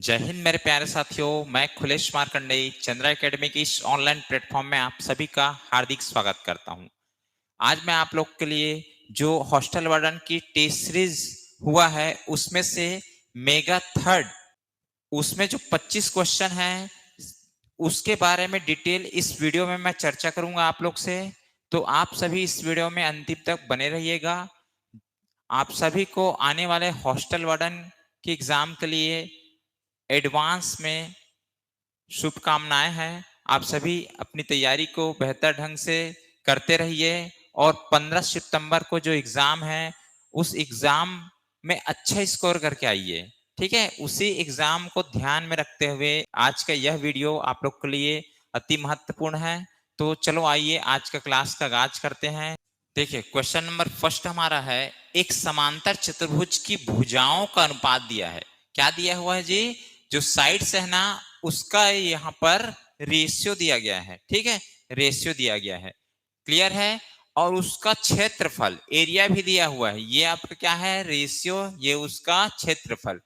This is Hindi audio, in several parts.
जय हिंद मेरे प्यारे साथियों, मैं खुलेश मार्कंडेय चंद्रा एकेडमी की इस ऑनलाइन प्लेटफॉर्म में आप सभी का हार्दिक स्वागत करता हूं। आज मैं आप लोग के लिए जो हॉस्टल वार्डन की टेस्ट सीरीज हुआ है उसमें से मेगा थर्ड, उसमें जो 25 क्वेश्चन हैं उसके बारे में डिटेल इस वीडियो में मैं चर्चा करूंगा आप लोग से। तो आप सभी इस वीडियो में अंतिम तक बने रहिएगा। आप सभी को आने वाले हॉस्टल वार्डन के एग्जाम के लिए एडवांस में शुभकामनाएं हैं। आप सभी अपनी तैयारी को बेहतर ढंग से करते रहिए और 15 सितंबर को जो एग्जाम है उस एग्जाम में अच्छा स्कोर करके आइए। ठीक है, उसी एग्जाम को ध्यान में रखते हुए आज का यह वीडियो आप लोग के लिए अति महत्वपूर्ण है। तो चलो आइए आज का क्लास का आगाज करते हैं। देखिए, क्वेश्चन नंबर फर्स्ट हमारा है, एक समांतर चतुर्भुज की भुजाओं का अनुपात दिया है। क्या दिया हुआ है जी? जो साइड्स है ना उसका यहाँ पर रेशियो दिया गया है। ठीक है, रेशियो दिया गया है, क्लियर है। और उसका क्षेत्रफल एरिया भी दिया हुआ है। ये आपका क्या है? रेशियो, ये उसका क्षेत्रफल।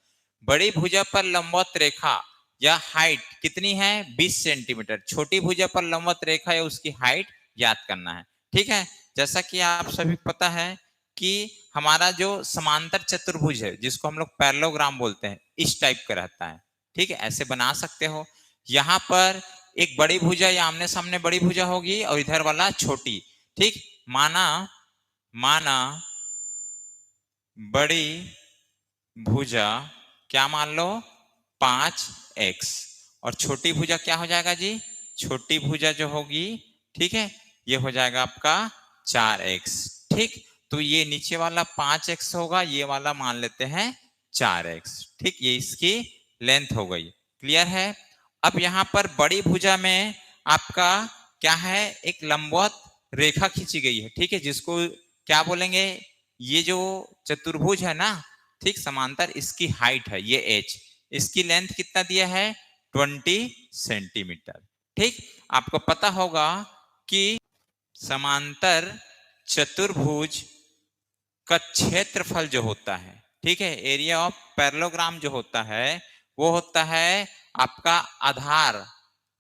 बड़ी भुजा पर लंबवत रेखा या हाइट कितनी है? 20 सेंटीमीटर। छोटी भुजा पर लंबवत रेखा या उसकी हाइट ज्ञात करना है। ठीक है, जैसा कि आप सभी पता है कि हमारा जो समांतर चतुर्भुज है जिसको हम लोग पैरेललोग्राम बोलते हैं, इस टाइप का रहता है। ठीक है, ऐसे बना सकते हो। यहाँ पर एक बड़ी भुजा या आमने सामने बड़ी भुजा होगी और इधर वाला छोटी। ठीक, माना माना बड़ी भुजा क्या मान लो? 5x। और छोटी भुजा क्या हो जाएगा जी? छोटी भुजा जो होगी, ठीक है, ये हो जाएगा आपका 4x। ठीक, तो ये नीचे वाला 5x होगा, ये वाला मान लेते हैं 4x। ठीक, ये इसकी लेंथ हो गई, क्लियर है। अब यहाँ पर बड़ी भुजा में आपका क्या है? एक लंबवत रेखा खींची गई है। ठीक है, जिसको क्या बोलेंगे? ये जो चतुर्भुज है ना, ठीक, समांतर, इसकी हाइट है ये h, इसकी लेंथ कितना दिया है? 20 सेंटीमीटर। ठीक, आपको पता होगा कि समांतर चतुर्भुज का क्षेत्रफल जो होता है, ठीक है, एरिया ऑफ पैरेललोग्राम जो होता है वो होता है आपका आधार।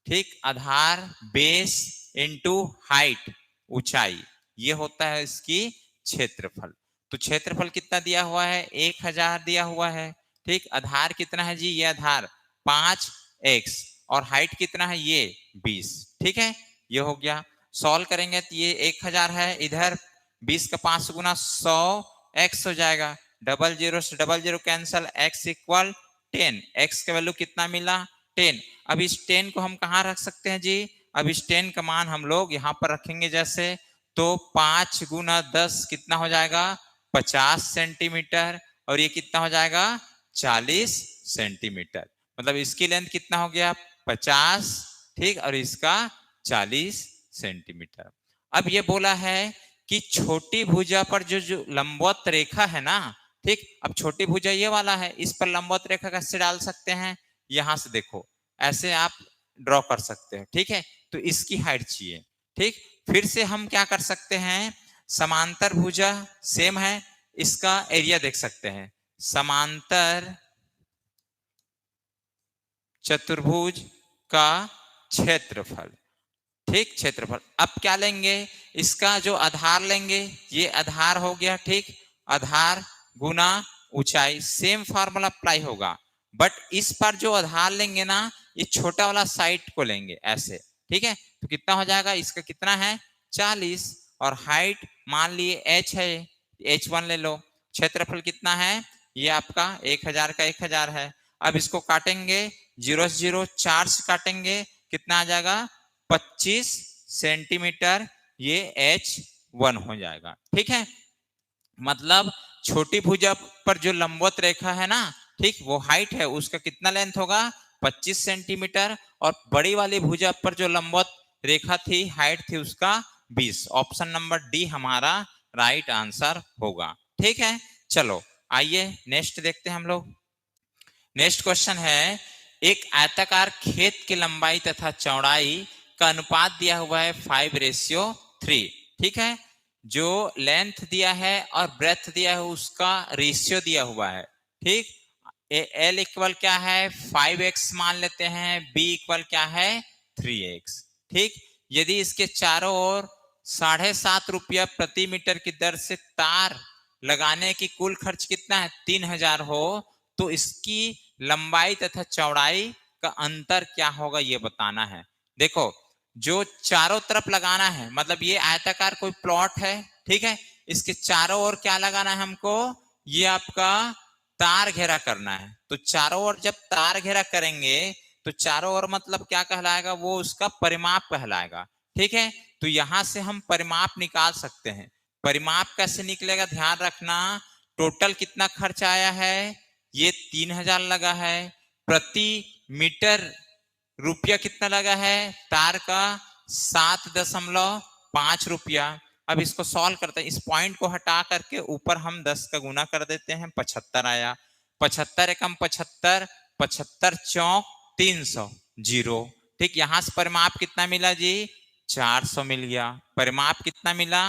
ठीक, आधार बेस इनटू हाइट, ऊंचाई, ये होता है इसकी क्षेत्रफल। तो क्षेत्रफल कितना दिया हुआ है? 1000 दिया हुआ है। ठीक, आधार कितना है जी? ये आधार 5x और हाइट कितना है? ये 20। ठीक है, ये हो गया। सॉल्व करेंगे तो ये 1000 है, इधर 20 का 5 गुना 100x हो जाएगा। डबल जीरो से double zero cancel, x equal 10। x का वैल्यू कितना मिला? 10। अब इस 10 को हम कहाँ रख सकते हैं जी? अब इस 10 का मान हम लोग यहाँ पर रखेंगे जैसे, तो 5 गुना 10 कितना हो जाएगा? 50 सेंटीमीटर। और ये कितना हो जाएगा? 40 सेंटीमीटर। मतलब इसकी लेंथ कितना हो गया? 50। ठीक, और इसका 40 सेंटीमीटर। अब ये बोला है कि छोटी भुजा पर जो लंबवत रेखा है ना, ठीक, अब छोटी भुजा ये वाला है, इस पर लंबवत रेखा कैसे डाल सकते हैं? यहां से देखो, ऐसे आप ड्रॉ कर सकते हैं। ठीक है, तो इसकी हाइट चाहिए। ठीक, फिर से हम क्या कर सकते हैं? समांतर भुजा सेम है, इसका एरिया देख सकते हैं। समांतर चतुर्भुज का क्षेत्रफल, ठीक, क्षेत्रफल। अब क्या लेंगे? इसका जो आधार लेंगे, ये आधार हो गया। ठीक, आधार गुना ऊंचाई, सेम फार्मूला अप्लाई होगा, बट इस पर जो आधार लेंगे ना, ये छोटा वाला साइड को लेंगे ऐसे। ठीक है, तो कितना हो जाएगा? इसका कितना है? 40। और हाइट मान लिए h है, h1 ले लो। क्षेत्रफल कितना है? ये आपका 1000 का 1000 है। अब इसको काटेंगे, 0 से 0 4 से काटेंगे, कितना आ जाएगा? 25 सेंटीमीटर। ये h1 हो जाएगा। ठीक है, मतलब छोटी भुजा पर जो लंबवत रेखा है ना, ठीक, वो हाइट है, उसका कितना लेंथ होगा? 25 सेंटीमीटर। और बड़ी वाली भुजा पर जो लंबवत रेखा थी, हाइट थी उसका 20। ऑप्शन नंबर डी हमारा राइट आंसर होगा। ठीक है, चलो आइए नेक्स्ट देखते हैं हम लोग। नेक्स्ट क्वेश्चन है, एक आयताकार खेत की लंबाई तथा चौड़ाई का अनुपात दिया हुआ है 5:3। ठीक है, जो लेंथ दिया है और ब्रेथ दिया है उसका रेशियो दिया हुआ है। ठीक, एल इक्वल क्या है 5x मान लेते हैं, बी इक्वल क्या है 3x। ठीक, यदि इसके चारों ओर 7.5 रुपया प्रति मीटर की दर से तार लगाने की कुल खर्च कितना है 3000 हो, तो इसकी लंबाई तथा चौड़ाई का अंतर क्या होगा ये बताना है। देखो, जो चारों तरफ लगाना है, मतलब ये आयताकार कोई प्लॉट है, ठीक है, इसके चारों ओर क्या लगाना है हमको, ये आपका तार घेरा करना है। तो चारों ओर जब तार घेरा करेंगे तो चारों ओर मतलब क्या कहलाएगा, वो उसका परिमाप कहलाएगा। ठीक है, तो यहां से हम परिमाप निकाल सकते हैं। परिमाप कैसे निकलेगा ध्यान रखना, टोटल कितना खर्च आया है, ये 3000 लगा है, प्रति मीटर रुपया कितना लगा है तार का 7.5 रुपया। अब इसको सॉल्व करते हैं, इस पॉइंट को हटा करके ऊपर हम 10 का गुना कर देते हैं, 75 आया। 75 एकम 75, 75 चौक 300, जीरो। ठीक, यहां से परिमाप कितना मिला जी 400 मिल गया। परिमाप कितना मिला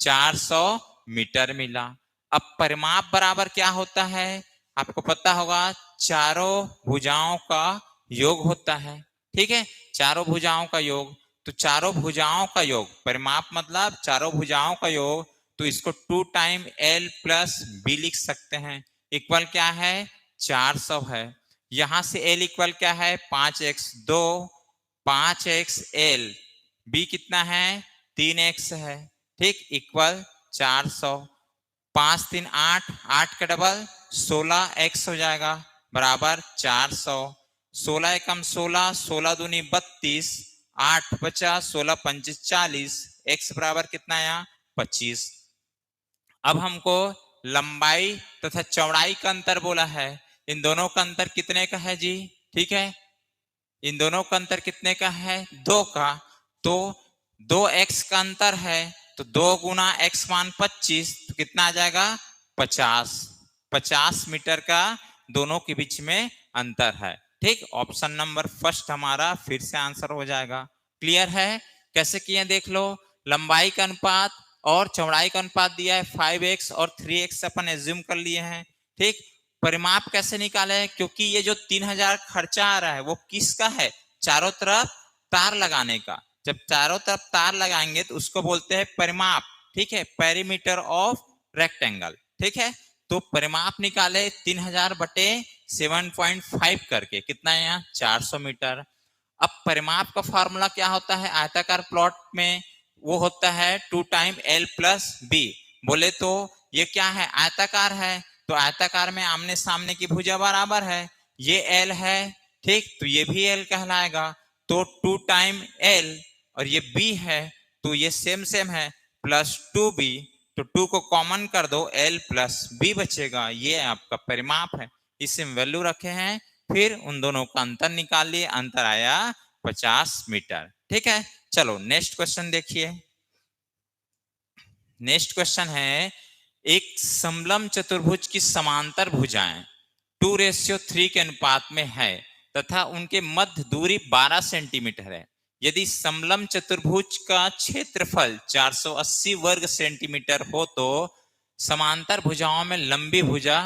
400 मीटर मिला। अब परिमाप बराबर क्या होता है आपको पता होगा, चारों भुजाओं का योग होता है। ठीक है, चारों भुजाओं का योग, तो चारों भुजाओं का योग, परिमाप मतलब चारों भुजाओं का योग, तो इसको 2 टाइम L प्लस बी लिख सकते हैं। इक्वल क्या है 400 है। यहां से L इक्वल क्या है 5x, 2 5x L, B कितना है 3x है। ठीक, इक्वल 400, 5 3 8, 8 का डबल 16x हो जाएगा, बराबर 400। 16 एकम 16, 16 दूनी 32, 8 बचा, 16 पंचे 40, x बराबर कितना आया 25। अब हमको लंबाई तथा चौड़ाई का अंतर बोला है, इन दोनों का अंतर कितने का है जी, ठीक है, इन दोनों का अंतर कितने का है 2 का, तो 2x का अंतर है, तो 2 गुना x मान 25, तो कितना आ जाएगा 50। 50 मीटर का दोनों के बीच में अंतर है। ठीक, ऑप्शन नंबर फर्स्ट हमारा फिर से आंसर हो जाएगा। क्लियर है, कैसे किए देख लो, लंबाई का अनुपात और चौड़ाई का अनुपात दिया है 5x और 3x अपन एज्यूम कर लिए हैं। ठीक, परिमाप कैसे निकाले हैं, क्योंकि ये जो 3000 खर्चा आ रहा है वो किसका है, चारों तरफ तार लगाने का। जब चारों तरफ तार लगाएंगे तो उसको बोलते हैं परिमाप। ठीक है, पेरीमीटर ऑफ रेक्टेंगल। ठीक है, तो परिमाप निकाले 3000 बटे 7.5 करके, कितना है यहाँ 400 मीटर। अब परिमाप का फॉर्मूला क्या होता है आयताकार प्लॉट में, वो होता है 2 टाइम L प्लस बी। बोले तो ये क्या है आयताकार है, तो आयताकार में आमने सामने की भुजा बराबर है, ये L है, ठीक, तो ये भी L कहलाएगा, तो 2 टाइम L और ये B है, तो ये सेम सेम है, प्लस 2B, तो 2 को कॉमन कर दो, L प्लस B बचेगा, ये आपका परिमाप है। इसे वैल्यू रखे हैं, फिर उन दोनों का अंतर निकाल लिए, अंतर आया 50 मीटर। ठीक है, चलो नेक्स्ट क्वेश्चन देखिए। नेक्स्ट क्वेश्चन है, एक समलंब चतुर्भुज की समांतर भुजाएं 2:3 के अनुपात में है तथा उनके मध्य दूरी 12 सेंटीमीटर है। यदि समलंब चतुर्भुज का क्षेत्रफल 480 वर्ग सेंटीमीटर हो तो समांतर भुजाओं में लंबी भुजा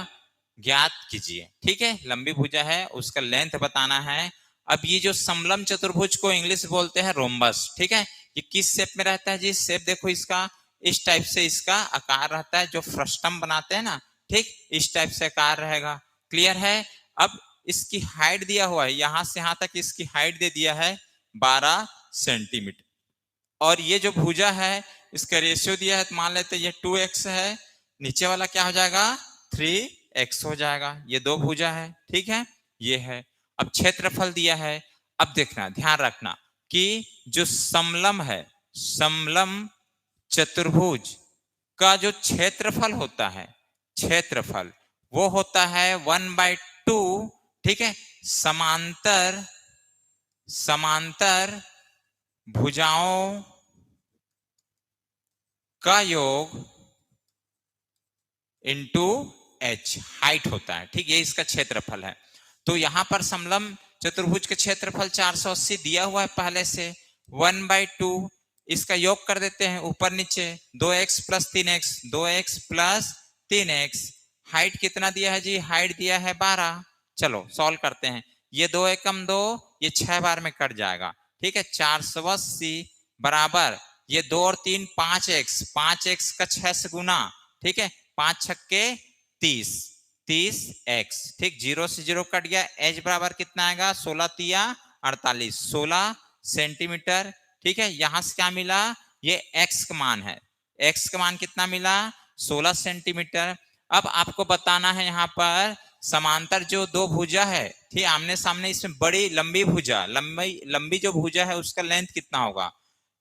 ज्ञात कीजिए। ठीक है, लंबी भुजा है उसका लेंथ बताना है। अब ये जो समलंब चतुर्भुज को इंग्लिश बोलते हैं रोम्बस। ठीक है, ये किस शेप में रहता है जी, शेप देखो इसका इस टाइप से इसका आकार रहता है, जो फ्रस्टम बनाते हैं ना, ठीक, इस टाइप से आकार रहेगा। क्लियर है, अब इसकी हाइट दिया हुआ है, यहां से यहां तक इसकी हाइट दे दिया है 12 सेंटीमीटर, और ये जो भुजा है इसका रेशियो दिया है, तो मान लेते ये 2x है, नीचे वाला क्या हो जाएगा 3x हो जाएगा, ये दो भुजा है। ठीक है, ये है। अब क्षेत्रफल दिया है, अब देखना ध्यान रखना कि जो समलंब है, समलंब चतुर्भुज का जो क्षेत्रफल होता है, क्षेत्रफल वो होता है 1/2। ठीक है, समांतर समांतर भुजाओं का योग इंटू h हाइट होता है। ठीक, ये इसका क्षेत्रफल है। तो यहां पर समलंब चतुर्भुज का क्षेत्रफल 480 दिया हुआ है पहले से, 1/2 इसका योग कर देते हैं ऊपर नीचे, 2x plus 3x, 2x plus 3x। Height कितना दिया है जी, हाइट दिया है 12, चलो सॉल्व करते हैं। ये 2 एकम 2, ये 6 बार में कट जाएगा, ठीक है। 480 बराबर ये 2 और 3 5x, 5x का 6 से गुना, ठीक है। 5 छक्के 30, 30x, ठीक। 0 से 0 कट गया, h बराबर कितना आएगा, 16 तिया 48, 16 सेंटीमीटर, ठीक है। यहां से क्या मिला, ये x का मान है, x का मान कितना मिला, 16 सेंटीमीटर। अब आपको बताना है यहाँ पर समांतर जो दो भुजा है, ठीक, आमने सामने, इसमें बड़ी लंबी भुजा, लंबी जो भुजा है उसका लेंथ कितना होगा,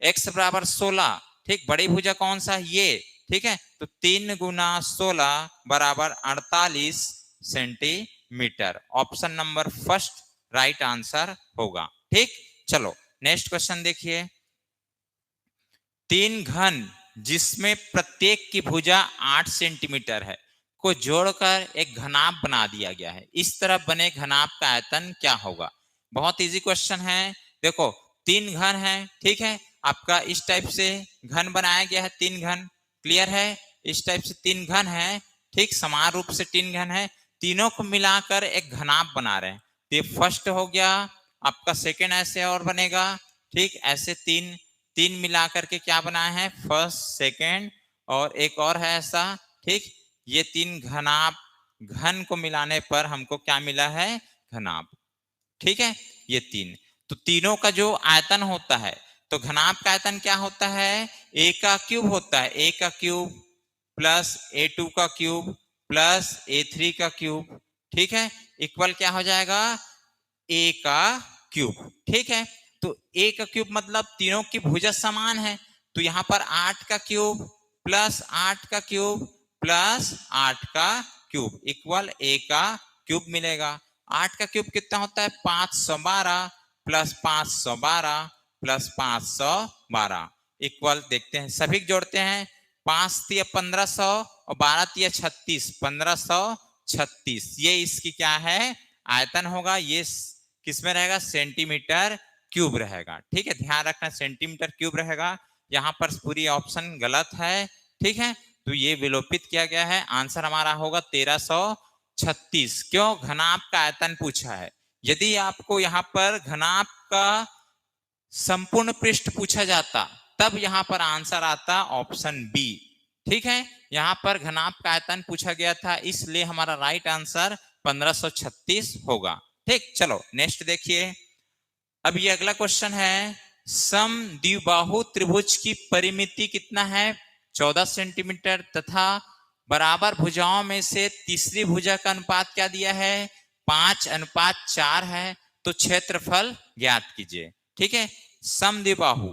x बराबर 16, ठीक। बड़ी भुजा कौन सा, ये, ठीक है। तो 3 गुना 16 बराबर 48 centimetre. Option number first right answer होगा, ठीक। चलो नेक्स्ट क्वेश्चन देखिए। 3 घन जिसमें प्रत्येक की भुजा 8 सेंटीमीटर है को जोड़कर एक घनाभ बना दिया गया है, इस तरह बने घनाभ का आयतन क्या होगा। बहुत इजी क्वेश्चन है। देखो 3 घन है, ठीक है, आपका इस टाइप से घन बनाया गया है, 3 घन, क्लियर है। इस टाइप से 3 घन है, ठीक, समान रूप से 3 घन है, तीनों को मिलाकर एक घनाभ बना रहे हैं। ये फर्स्ट हो गया आपका, सेकेंड ऐसे और बनेगा, ठीक। ऐसे तीन तीन मिलाकर के क्या बनाए हैं, फर्स्ट सेकेंड और एक और है ऐसा, ठीक। ये 3 घनाभ, घन को मिलाने पर हमको क्या मिला है, घनाभ, ठीक है। ये 3, तो तीनों का जो आयतन होता है, तो घनाभ का आयतन क्या होता है, a का क्यूब होता है, a का क्यूब प्लस a2 का क्यूब प्लस a3 का क्यूब, ठीक है, इक्वल क्या हो जाएगा, a का क्यूब, ठीक है। तो a का क्यूब मतलब तीनों की भुजा समान है, तो यहां पर 8 का क्यूब प्लस 8 का क्यूब प्लस 8 का क्यूब इक्वल a का क्यूब मिलेगा। 8 का क्यूब कितना होता है, 512 प्लस 512 प्लस 512 इक्वल, देखते हैं सभी जोड़ते हैं, 5 तिया 1500 और 12 तिया 36, 1536, ये इसकी क्या है, आयतन होगा। ये किसमें रहेगा, सेंटीमीटर क्यूब रहेगा, ठीक है। ध्यान रखना सेंटीमीटर क्यूब रहेगा, यहां पर पूरी ऑप्शन गलत है, ठीक है। तो ये विलोपित किया गया है, आंसर हमारा होगा 1336। क्यों, घनाभ का आयतन पूछा है। यदि आपको यहाँ पर घनाभ का संपूर्ण पृष्ठ पूछा जाता तब यहाँ पर आंसर आता ऑप्शन बी, ठीक है। यहाँ पर घनाभ का आयतन पूछा गया था, इसलिए हमारा राइट आंसर 1536 होगा, ठीक। चलो नेक्स्ट देखिए। अब ये अगला क्वेश्चन है, समद्विबाहु त्रिभुज की परिमिति कितना है, 14 सेंटीमीटर, तथा बराबर भुजाओं में से तीसरी भुजा का अनुपात क्या दिया है, 5:4 है। तो क्षेत्रफल ज्ञात कीजिए, ठीक है। समद्विबाहु,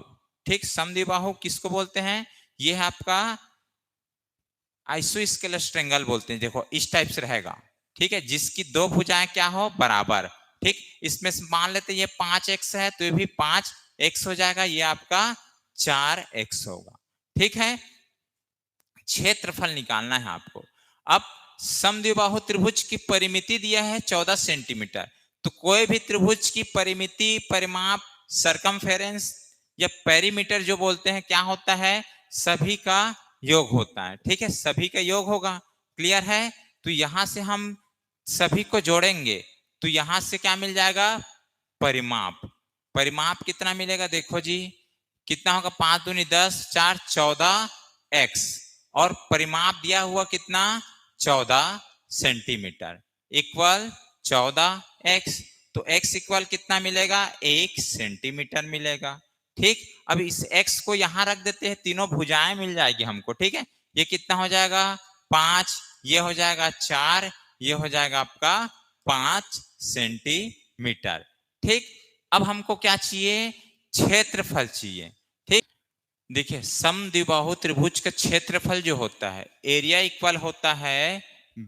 ठीक, समद्विबाहु किसको बोलते हैं, ये है आपका आइसोस्केलस ट्रायंगल बोलते हैं। देखो इस टाइप से रहेगा, ठीक है, जिसकी दो भुजाएं क्या हो, बराबर, ठीक। इसमें मान लेते ये 5x है, तो ये भी 5x हो जाएगा, ये आपका 4x होगा, ठीक है। क्षेत्रफल निकालना है आपको। अब समद्विबाहु त्रिभुज की परिमिति दिया है 14 सेंटीमीटर, तो कोई भी त्रिभुज की परिमिति, परिमाप, सरकमफेरेंस या पेरीमीटर जो बोलते हैं, क्या होता है, सभी का योग होता है, ठीक है, सभी का योग होगा, क्लियर है। तो यहां से हम सभी को जोड़ेंगे, तो यहां से क्या मिल जाएगा, परिमाप। परिमाप कितना मिलेगा, देखो जी कितना होगा, 5 दूनी 10, 4 14x, और परिमाप दिया हुआ कितना, 14 सेंटीमीटर इक्वल 14x। तो x इक्वल कितना मिलेगा, 1 सेंटीमीटर मिलेगा, ठीक। अब इस x को यहां रख देते हैं, तीनों भुजाएं मिल जाएगी हमको, ठीक है। ये कितना हो जाएगा, 5, ये हो जाएगा 4, ये हो जाएगा आपका 5 सेंटीमीटर, ठीक। अब हमको क्या चाहिए, क्षेत्रफल चाहिए, ठीक। देखिए समद्विबाहु त्रिभुज का क्षेत्रफल जो होता है, एरिया इक्वल होता है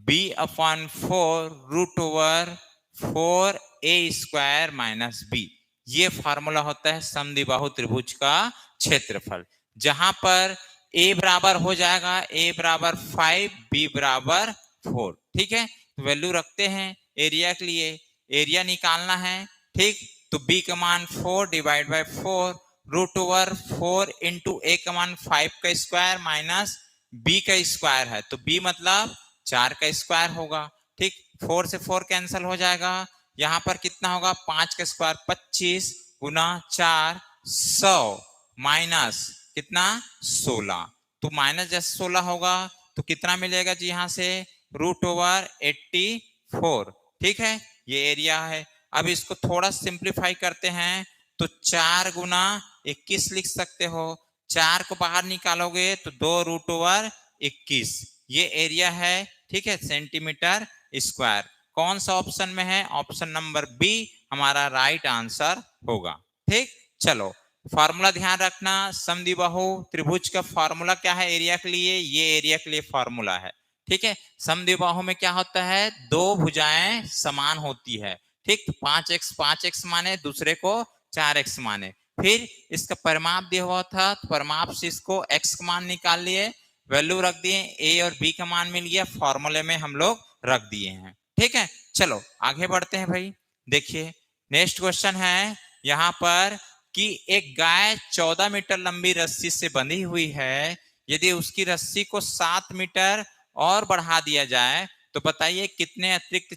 b/4 √4a² - b। ये फार्मूला होता है समद्विबाहु त्रिभुज का क्षेत्रफल, जहां पर a बराबर हो जाएगा, a बराबर 5, b बराबर 4, ठीक है। वैल्यू रखते हैं एरिया के लिए, एरिया निकालना है, ठीक। तो b का मान 4 डिवाइड बाय 4 √4 इंटू a का मान 5 का स्क्वायर माइनस b का स्क्वायर है, तो b मतलब 4 का स्क्वायर होगा, ठीक। 4 से 4 कैंसिल हो जाएगा, यहाँ पर कितना होगा 5 का स्क्वायर 25 गुना 4 100 माइनस कितना 16, तो माइनस जैसे 16 होगा तो कितना मिलेगा जी यहाँ से √84। ठीक है, ये एरिया है। अब इसको थोड़ा सिंप्लीफाई करते हैं तो 4 गुना 21 लिख सकते हो, 4 को बाहर निकालोगे तो 2√21, ये एरिया है। ठीक है, सेंटीमीटर स्क्वायर। कौन सा ऑप्शन में है? ऑप्शन नंबर बी हमारा राइट आंसर होगा। ठीक, चलो फार्मूला ध्यान रखना, समद्विबाहु त्रिभुज का फार्मूला क्या है एरिया के लिए? ये एरिया के लिए फार्मूला है। ठीक है, समद्विबाहु में क्या होता है? दो भुजाएं समान होती है। ठीक, 5x माने, दूसरे को 4x माने। फिर इसका परिमाप दिया हुआ था तो परिमाप से इसको x का मान निकाल लिए, वैल्यू रख दिए, a और b का मान मिल गया, फॉर्मूले में हम लोग रख दिए हैं। ठीक है, चलो आगे बढ़ते हैं भाई। देखिए नेक्स्ट क्वेश्चन है यहाँ पर कि एक गाय 14 मीटर लंबी रस्सी से बंधी हुई है, यदि उसकी रस्सी को 7 मीटर और बढ़ा दिया जाए तो बताइए कितने अतिरिक्त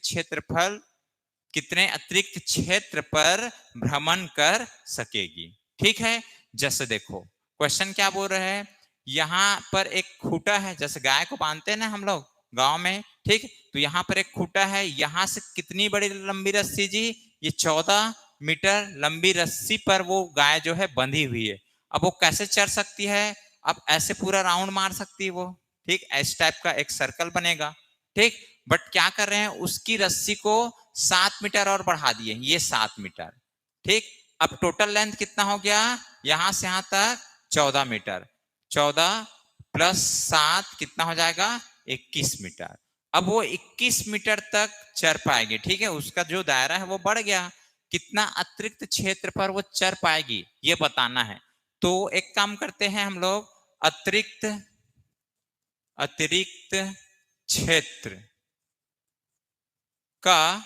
क्षेत्र पर भ्रमण कर सकेगी। ठीक है, जैसे देखो क्वेश्चन क्या बोल रहे हैं, यहाँ पर एक खूंटा है, जैसे गाय को बांधते हैं ना हम लोग गांव में। ठीक, तो यहाँ पर एक खूंटा है, यहाँ से कितनी बड़ी लंबी रस्सी जी? ये 14 मीटर लंबी रस्सी पर वो गाय जो है बंधी हुई है। अब वो कैसे चढ़ सकती है? अब ऐसे पूरा राउंड मार सकती है वो। ठीक, इस टाइप का एक सर्कल बनेगा। ठीक, बट क्या कर रहे हैं, उसकी रस्सी को 7 मीटर और बढ़ा दिए, ये 7 मीटर। ठीक, अब टोटल लेंथ कितना हो गया? यहां से यहां तक 14 मीटर, 14 प्लस 7 कितना हो जाएगा? 21 मीटर। अब वो 21 मीटर तक चढ़ पाएगी। ठीक है, उसका जो दायरा है वो बढ़ गया, कितना अतिरिक्त क्षेत्र पर वो चढ़ पाएगी ये बताना है। तो एक काम करते हैं हम लोग, अतिरिक्त क्षेत्र का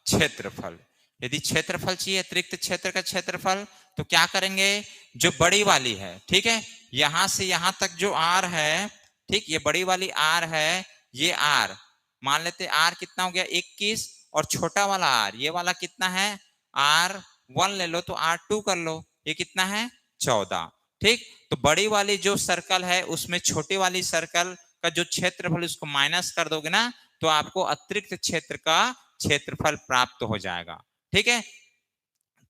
क्षेत्रफल। यदि क्षेत्रफल चाहिए अतिरिक्त क्षेत्र का क्षेत्रफल तो क्या करेंगे, जो बड़ी वाली है, ठीक है, यहां से यहां तक जो आर है, ठीक, ये बड़ी वाली आर है, ये आर मान लेते, आर कितना हो गया 21, और छोटा वाला आर ये वाला कितना है R1 ले लो, तो R2 कर लो, ये कितना है 14। ठीक, तो बड़ी वाली जो सर्कल है उसमें छोटी वाली सर्कल का जो क्षेत्रफल उसको माइनस कर दोगे ना तो आपको अतिरिक्त क्षेत्र का क्षेत्रफल प्राप्त हो जाएगा। ठीक है,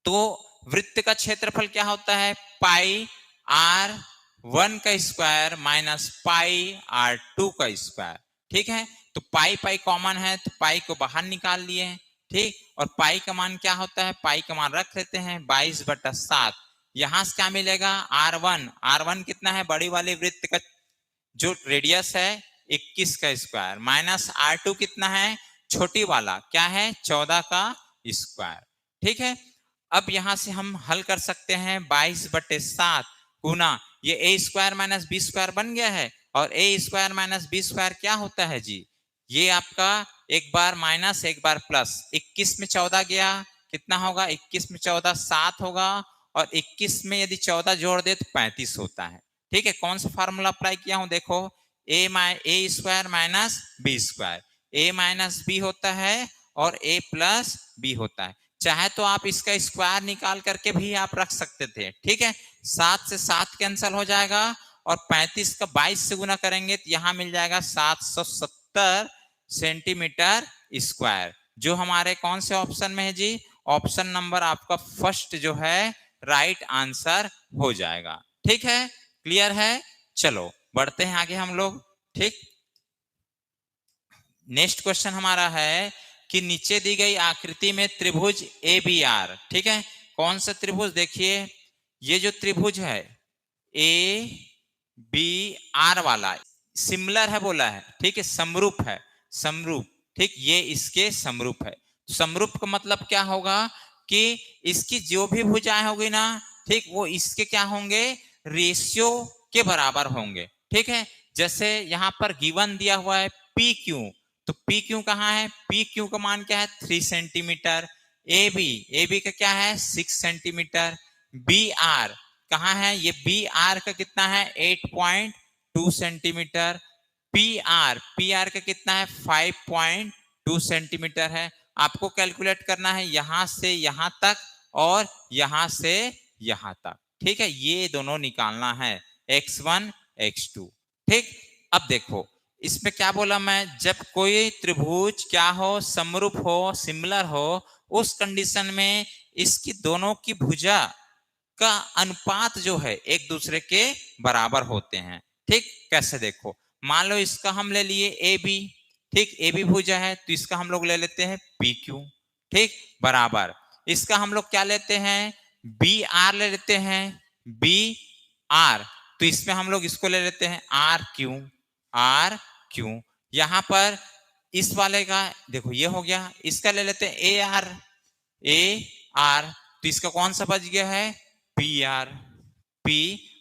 तो वृत्त का क्षेत्रफल क्या होता है? पाई R1 का स्क्वायर माइनस पाई R2 का स्क्वायर। ठीक है, तो पाई पाई कॉमन है तो पाई को बाहर निकाल लिए। ठीक, और पाई का मान क्या होता है? पाई का मान रख लेते हैं 22/7। यहां से क्या मिलेगा? R1 कितना है? बड़ी वाली वृत्त का जो रेडियस है 21 का स्क्वायर, माइनस R2 कितना है? छोटी वाला क्या है? 14 का स्क्वायर। ठीक है, अब यहां से हम हल कर सकते हैं 22/7 गुना ये a square minus B square बन गया है, और a square minus B square क्या होता है जी? ये आपका एक बार माइनस एक बार प्लस, 21 में 14 गया, कितना होगा? 21 में 14 7 होगा, और 21 में यदि 14 जोड़ दे तो 35 होता है। ठीक है, कौन सा फार्मूला अप्लाई किया हूं देखो, ए स्क्वायर माइनस बी स्क्वायर, ए माइनस बी होता है और ए प्लस बी होता है। चाहे तो आप इसका स्क्वायर निकाल करके भी आप रख सकते थे। ठीक है, 7 से 7 कैंसिल हो जाएगा, और 35 का 22 से गुना करेंगे तो यहां मिल जाएगा 770 सेंटीमीटर स्क्वायर, जो हमारे कौन से ऑप्शन में है जी? ऑप्शन नंबर आपका फर्स्ट जो है राइट आंसर हो जाएगा। ठीक है, क्लियर है? चलो बढ़ते हैं आगे हम लोग। ठीक, नेक्स्ट क्वेश्चन हमारा है कि नीचे दी गई आकृति में त्रिभुज ABR, ठीक है, कौन सा त्रिभुज? देखिए ये जो त्रिभुज है ABR वाला सिमिलर है बोला है, ठीक है, समरूप है, समरूप। ठीक, ये इसके समरूप है। समरूप का मतलब क्या होगा कि इसकी जो भी भुजाएं होगी ना, ठीक, वो इसके क्या होंगे? रेशियो के बराबर होंगे। ठीक है, जैसे यहां पर गिवन दिया हुआ है PQ, तो PQ कहाँ है? PQ का मान क्या है? 3 सेंटीमीटर। AB का क्या है? 6 सेंटीमीटर। BR कहाँ है? ये BR का कितना है? 8.2 सेंटीमीटर। PR का कितना है? 5.2 2 सेंटीमीटर है। आपको कैलकुलेट करना है यहां से यहां तक और यहां से यहां तक, ठीक है। ये दोनों निकालना है, x1 x2, ठीक। अब देखो इसमें क्या बोला मैं, जब कोई त्रिभुज क्या हो, समरूप हो, सिमिलर हो, उस कंडीशन में इसकी दोनों की भुजा का अनुपात जो है एक दूसरे के बराबर होते हैं, ठीक। कैसे देखो, मान लो इसका हम ले लिए ए बी, ठीक, ए बी भुजा है तो इसका हम लोग ले लेते हैं पी क्यू, ठीक, बराबर इसका हम लोग क्या लेते हैं, बी आर ले लेते हैं, बी आर, तो इसमें हम लोग इसको ले लेते हैं आर क्यू, आर क्यू। यहां पर इस वाले का देखो ये हो गया, इसका ले लेते हैं ए आर, ए आर, तो इसका कौन सा बच गया है, पी आर, पी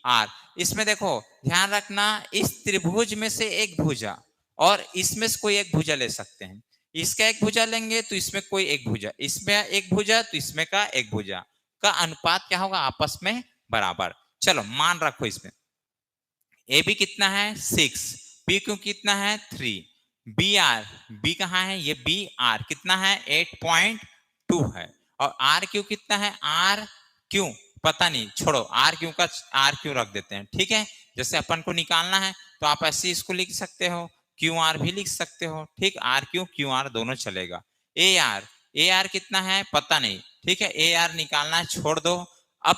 आर। इसमें देखो ध्यान रखना, इस त्रिभुज में से एक भुजा और इसमें से कोई एक भुजा ले सकते हैं, इसका एक भुजा लेंगे तो इसमें कोई एक भुजा, इसमें एक भुजा तो इसमें का एक भुजा का अनुपात क्या होगा, आपस में बराबर। चलो मान रखो इसमें ए बी कितना है 6, पी क्यू कितना है 3, बी आर, बी कहाँ है, ये बी आर कितना है 8.2 है, और आर क्यू कितना है, आर क्यू पता नहीं, छोड़ो आर क्यू का आर क्यू रख देते हैं, ठीक है। जैसे अपन को निकालना है तो आप ऐसे इसको लिख सकते हो, क्यू आर भी लिख सकते हो, ठीक, आर क्यू आर दोनों चलेगा। ए आर कितना है पता नहीं, ठीक है, ए आर निकालना है, छोड़ दो। अब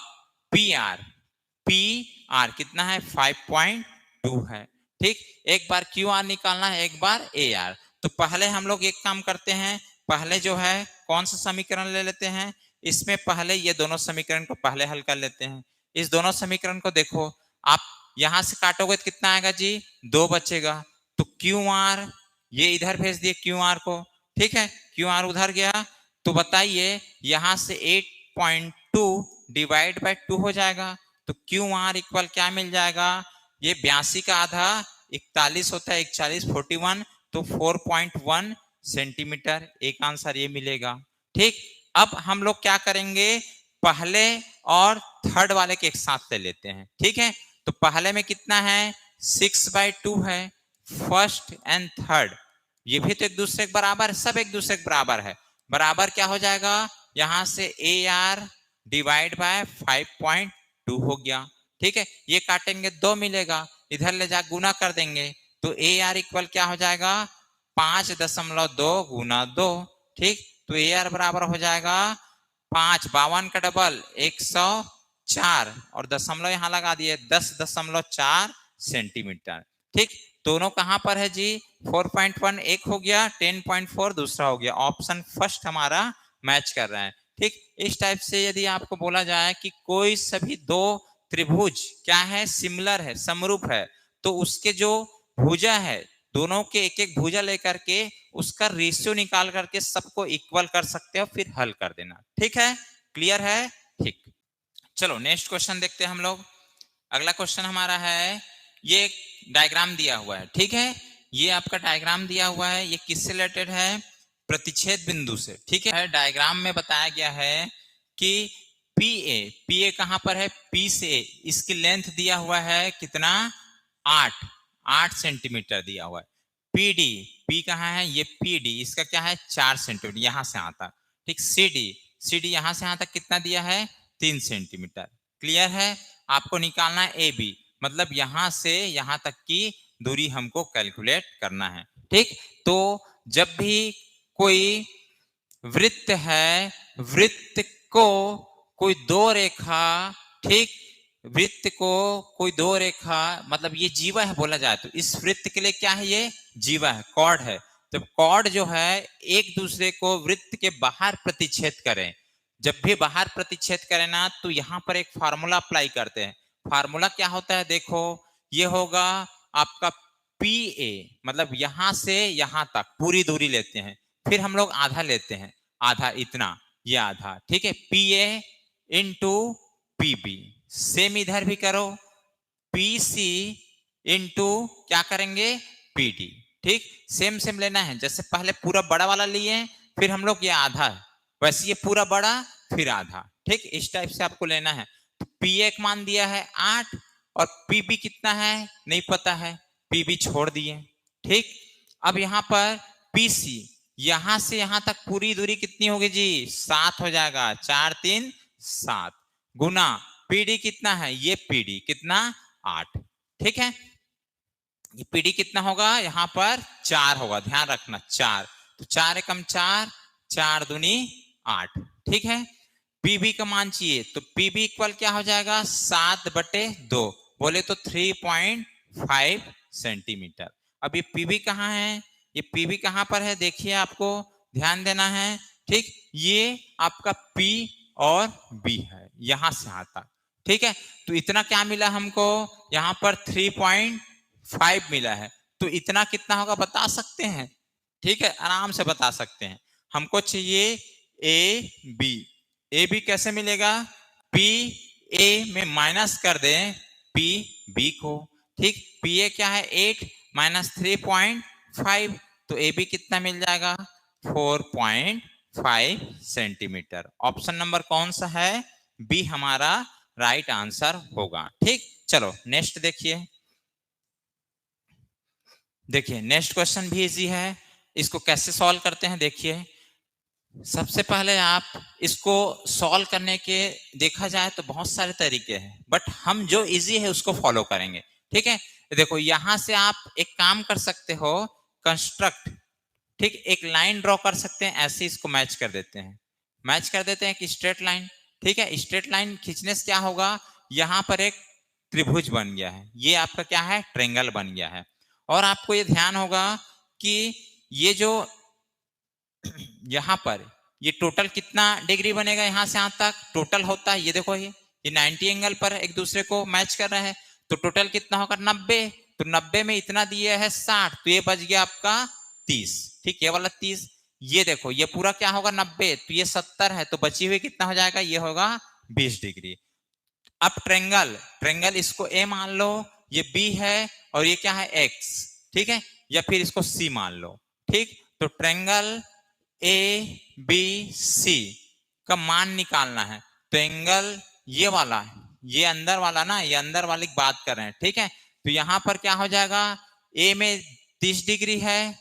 पी आर कितना है 5.2 है, ठीक। एक बार क्यू आर निकालना है, एक बार ए आर। तो पहले हम लोग एक काम करते हैं, पहले जो है कौन सा समीकरण ले लेते हैं, इसमें पहले ये दोनों समीकरण को पहले हल कर लेते हैं। इस दोनों समीकरण को देखो, आप यहां से काटोगे तो कितना आएगा जी, 2 बचेगा, तो क्यू आर ये इधर भेज दिए क्यू आर को, ठीक है, क्यू आर उधर गया, तो बताइए यहां से 8.2 डिवाइड बाय 2 हो जाएगा, तो क्यू आर इक्वल क्या मिल जाएगा, ये 82 का आधा 41 होता है, 41 41, तो 4.1 सेंटीमीटर, एक आंसर ये मिलेगा, ठीक। अब हम लोग क्या करेंगे, पहले और थर्ड वाले के एक साथ ले लेते हैं, ठीक है। तो पहले में कितना है 6/2 है, फर्स्ट एंड थर्ड ये भी तो एक दूसरे के बराबर, सब एक दूसरे के बराबर है, बराबर क्या हो जाएगा, यहां से ए आर डिवाइड बाय 5.2 हो गया, ठीक है। ये काटेंगे 2 मिलेगा, इधर ले जा गुना कर देंगे, तो ए आर इक्वल क्या हो जाएगा 5.2 गुना 2, ठीक। तो ए आर बराबर हो जाएगा 5, 52 का डबल 104, और दशमलव यहां लगा दिए 10.4 सेंटीमीटर, ठीक। दोनों कहां पर है जी, 4.1 एक हो गया, 10.4 दूसरा हो गया, ऑप्शन फर्स्ट हमारा मैच कर रहा है, ठीक। इस टाइप से यदि आपको बोला जाए कि कोई सभी दो त्रिभुज क्या है, सिमिलर है, समरूप है, तो उसके जो भुजा है दोनों के एक एक भुजा लेकर के उसका रेशियो निकाल करके सबको इक्वल कर सकते हो, फिर हल कर देना, ठीक है, क्लियर है, ठीक। चलो नेक्स्ट क्वेश्चन देखते हैं हम लोग। अगला क्वेश्चन हमारा है, ये एक डायग्राम दिया हुआ है, ठीक है, ये आपका डायग्राम दिया हुआ है, ये किससे रिलेटेड है, प्रतिच्छेद बिंदु से, ठीक है। डायग्राम में बताया गया है कि पी ए कहां पर है, पी से इसकी लेंथ दिया हुआ है कितना 8 सेंटीमीटर दिया हुआ है। पी कहां है, ये पी डी इसका क्या है 4 सेंटीमीटर यहां से आता, ठीक। सी डी यहां से यहां तक कितना दिया है 3 सेंटीमीटर, क्लियर है। आपको निकालना है ए बी, मतलब यहां से यहां तक की दूरी हमको कैलकुलेट करना है, ठीक। तो जब भी कोई वृत्त है, वृत्त को कोई दो रेखा, ठीक, वृत्त को कोई दो रेखा, मतलब ये जीवा है बोला जाए तो इस वृत्त के लिए क्या है, ये जीवा है, कॉर्ड है। तो कॉर्ड जो है एक दूसरे को वृत्त के बाहर प्रतिच्छेद करें, जब भी बाहर प्रतिच्छेद करें ना, तो यहां पर एक फार्मूला अप्लाई करते हैं। फार्मूला क्या होता है, देखो ये होगा आपका पी ए, मतलब यहां से यहां तक पूरी दूरी लेते हैं, फिर हम लोग आधा लेते हैं, आधा इतना, ये आधा, ठीक है, P A into P B. Same इधर भी करो, पी सी इंटू क्या करेंगे पी डी, ठीक, सेम लेना है। जैसे पहले पूरा बड़ा वाला लिए, फिर हम लोग ये आधा, वैसे ये पूरा बड़ा फिर आधा, ठीक, इस टाइप से आपको लेना है। तो पी एक मान दिया है 8, और पी बी कितना है नहीं पता है, पी बी छोड़ दिए, ठीक। अब यहां पर पी सी यहां से यहां तक पूरी दूरी कितनी होगी जी 7 हो जाएगा, 4 3 7 गुना पीडी कितना है, ये पीडी कितना 8। ठीक है, ये पीडी कितना होगा, यहाँ पर 4 होगा, ध्यान रखना 4, तो 4 एकम 4, 4 दूनी 8। ठीक है, पीबी का मान चाहिए, तो पीबी इक्वल क्या हो जाएगा 7/2, बोले तो 3.5 सेंटीमीटर। अब ये पीबी कहाँ है, ये पीबी कहाँ पर है, देखिए आपको ध्यान देना है। ठीक, ये आपका पी और बी है, यहां से आता। ठीक है, तो इतना क्या मिला हमको, यहां पर 3.5 मिला है, तो इतना कितना होगा बता सकते हैं। ठीक है, आराम से बता सकते हैं। हमको चाहिए ए बी, ए बी कैसे मिलेगा, पी ए में माइनस कर दें पी बी को। ठीक, पी ए क्या है 8 माइनस 3.5, तो ए बी कितना मिल जाएगा 4.5 सेंटीमीटर। ऑप्शन नंबर कौन सा है, बी हमारा राइट आंसर होगा। ठीक, चलो नेक्स्ट देखिए। देखिए नेक्स्ट क्वेश्चन भी इजी है, इसको कैसे सॉल्व करते हैं देखिए। सबसे पहले आप इसको सॉल्व करने के देखा जाए तो बहुत सारे तरीके हैं, बट हम जो इजी है उसको फॉलो करेंगे। ठीक है, देखो यहां से आप एक काम कर सकते हो, कंस्ट्रक्ट। ठीक, एक लाइन ड्रॉ कर सकते हैं, ऐसे इसको मैच कर देते हैं, मैच कर देते हैं कि स्ट्रेट लाइन। ठीक है, स्ट्रेट लाइन खींचने से क्या होगा, यहां पर एक त्रिभुज बन गया है, ये आपका क्या है ट्रायंगल बन गया है। और आपको ये ध्यान होगा कि ये जो यहां पर ये टोटल कितना डिग्री बनेगा, यहां से यहां तक टोटल होता है, ये देखो ये 90 एंगल पर एक दूसरे को मैच कर रहे हैं, तो टोटल कितना होगा 90, तो 90 में इतना दिया है 60, तो ये बच गया आपका 30। ठीक, ये वाला 30, ये देखो ये पूरा क्या होगा 90, तो ये 70 है, तो बची हुई कितना हो जाएगा, ये होगा 20 डिग्री। अब ट्रायंगल, ट्रायंगल इसको ए मान लो, ये बी है और ये क्या है एक्स। ठीक है, या फिर इसको सी मान लो। ठीक, तो ट्रायंगल ए बी सी का मान निकालना है, तो एंगल ये वाला, ये अंदर वाला ना, ये अंदर वाली बात कर रहे हैं। ठीक है, तो यहां पर क्या हो जाएगा, ए में 30 डिग्री है,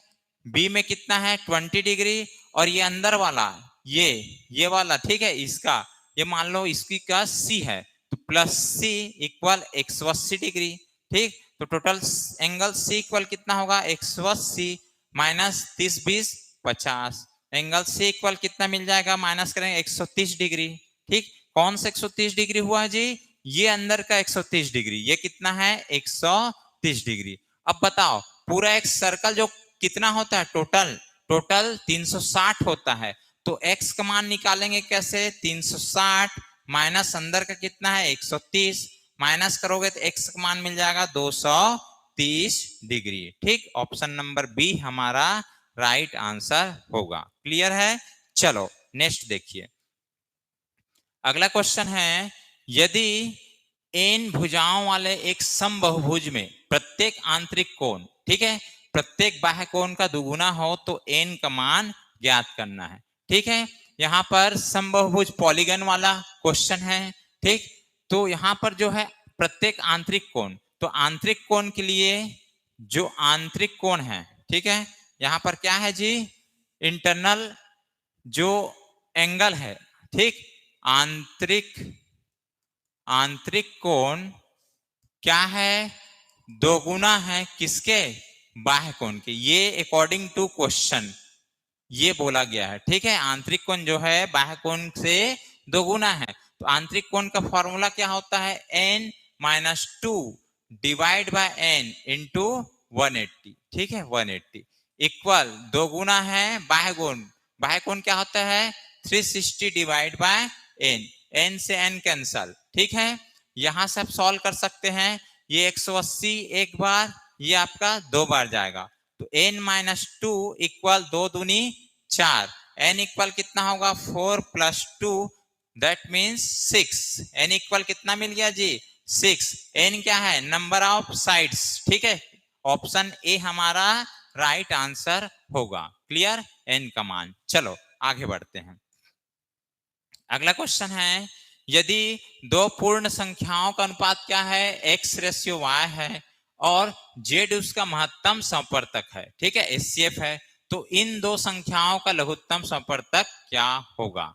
बी में कितना है 20 डिग्री, और ये अंदर वाला ये वाला ठीक है, इसका ये मान लो इसकी का सी है, तो प्लस सी इक्वल 180 डिग्री। ठीक, तो टोटल एंगल सी इक्वल कितना होगा 180 माइनस 30 20 50, एंगल सी इक्वल कितना मिल जाएगा, माइनस करेंगे 130 डिग्री। ठीक, कौन सा 130 डिग्री हुआ है जी, ये अंदर का 130 डिग्री, ये कितना है 130 डिग्री। अब बताओ पूरा एक सर्कल जो कितना होता है टोटल, टोटल 360 होता है, तो x का मान निकालेंगे कैसे, 360 माइनस अंदर का कितना है 130, माइनस करोगे तो x का मान मिल जाएगा 230 डिग्री। ठीक, ऑप्शन नंबर बी हमारा राइट आंसर होगा। क्लियर है, चलो नेक्स्ट देखिए। अगला क्वेश्चन है, यदि n भुजाओं वाले एक समबाहुभुज में प्रत्येक आंतरिक कोण, ठीक है, प्रत्येक बाह्य कोण का दुगुना हो तो n का मान ज्ञात करना है। ठीक है, यहां पर समबाहुभुज पॉलीगन वाला क्वेश्चन है। ठीक, तो यहां पर जो है प्रत्येक आंतरिक कोण, तो आंतरिक कोण के लिए जो आंतरिक कोण है, ठीक है, यहां पर क्या है जी, इंटरनल जो एंगल है, ठीक, आंतरिक कोण क्या है, दोगुना है किसके, बाह्य कोण के, ये अकॉर्डिंग टू क्वेश्चन ये बोला गया है। ठीक है, आंतरिक कोण जो है बाह्य कोण से दोगुना है, तो आंतरिक कोण का फॉर्मूला क्या होता है, n minus 2 divide by n into 180। ठीक है, 180 इक्वल दोगुना है बाह्य कोण, बाह्य कोण क्या होता है 360 डिवाइड बाय n, n से n कैंसल। ठीक है, यहां से आप सॉल्व कर सकते हैं, ये 180 एक बार, ये आपका 2 बार जाएगा, तो n माइनस 2 इक्वल 2 दूनी 4, n इक्वल कितना होगा 4 plus 2 that means 6, n equal कितना मिल गया जी 6, n क्या है नंबर ऑफ साइड्स। ठीक है, ऑप्शन ए हमारा राइट आंसर होगा। क्लियर, n का मान। चलो आगे बढ़ते हैं। अगला क्वेश्चन है, यदि दो पूर्ण संख्याओं का अनुपात क्या है, x/y है और z उसका महत्तम समवर्तक है, ठीक है, HCF है, तो इन दो संख्याओं का लघुत्तम समवर्तक क्या होगा।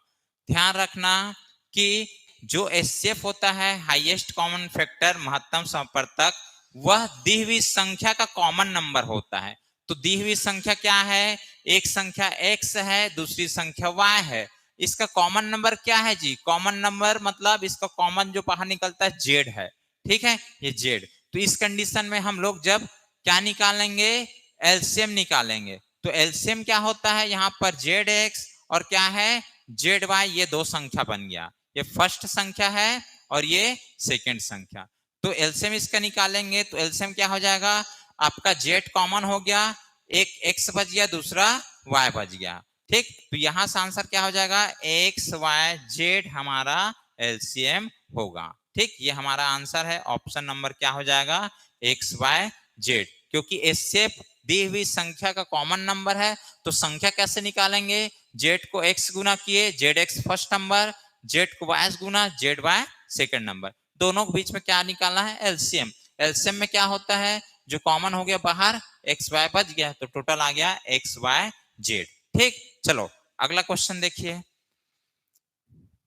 ध्यान रखना कि जो एचसीएफ होता है हाईएस्ट कॉमन फैक्टर महत्तम समवर्तक, वह दी हुई संख्या का कॉमन नंबर होता है। तो दी हुई संख्या क्या है, एक संख्या x है, दूसरी संख्या y है, इसका कॉमन नंबर क्या है जी, कॉमन नंबर मतलब इसका कॉमन जो बाहर निकलता है z है, ठीक है, ये z। तो इस कंडीशन में हम लोग जब क्या निकालेंगे, एलसीएम निकालेंगे। तो एलसीएम क्या होता है, यहाँ पर zx और क्या है zy, ये दो संख्या बन गया, ये फर्स्ट संख्या है और ये सेकंड संख्या। तो एलसीएम इसका निकालेंगे तो एलसीएम क्या हो जाएगा, आपका z कॉमन हो गया, एक x बच गया, दूसरा y बच गया, ठीक। तो यहां से आंसर क्या हो जाएगा, x y z हमारा एलसीएम होगा, ठीक। ये हमारा आंसर है, ऑप्शन नंबर क्या हो जाएगा, x y z, क्योंकि एचसीएफ दी हुई संख्या का कॉमन नंबर है। तो संख्या कैसे निकालेंगे, z को x गुना किए, zx फर्स्ट नंबर, z को y गुना, zy सेकंड नंबर, दोनों के बीच में क्या निकालना है, एलसीएम। एलसीएम में क्या होता है, जो कॉमन हो गया बाहर एक्स वाई बच गया, तो टोटल आ गया एक्स वाई जेड, ठीक। चलो अगला क्वेश्चन देखिए।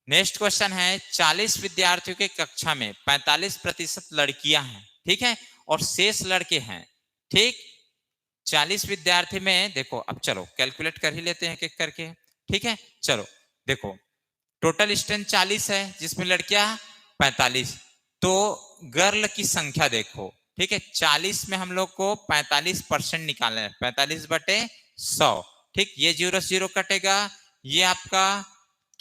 नेक्स्ट क्वेश्चन है, 40 विद्यार्थियों के कक्षा में 45% लड़कियां हैं, ठीक है, और शेष लड़के हैं, ठीक। 40 विद्यार्थी में देखो, अब चलो कैलकुलेट कर ही लेते हैं एक करके, ठीक है। चलो देखो, टोटल स्ट्रेंथ 40 है जिसमें लड़कियां 45, तो गर्ल की संख्या देखो, ठीक है, 40 में हम लोग को 45% निकालना है, 45/100, ठीक। ये 0 से 0 कटेगा, ये आपका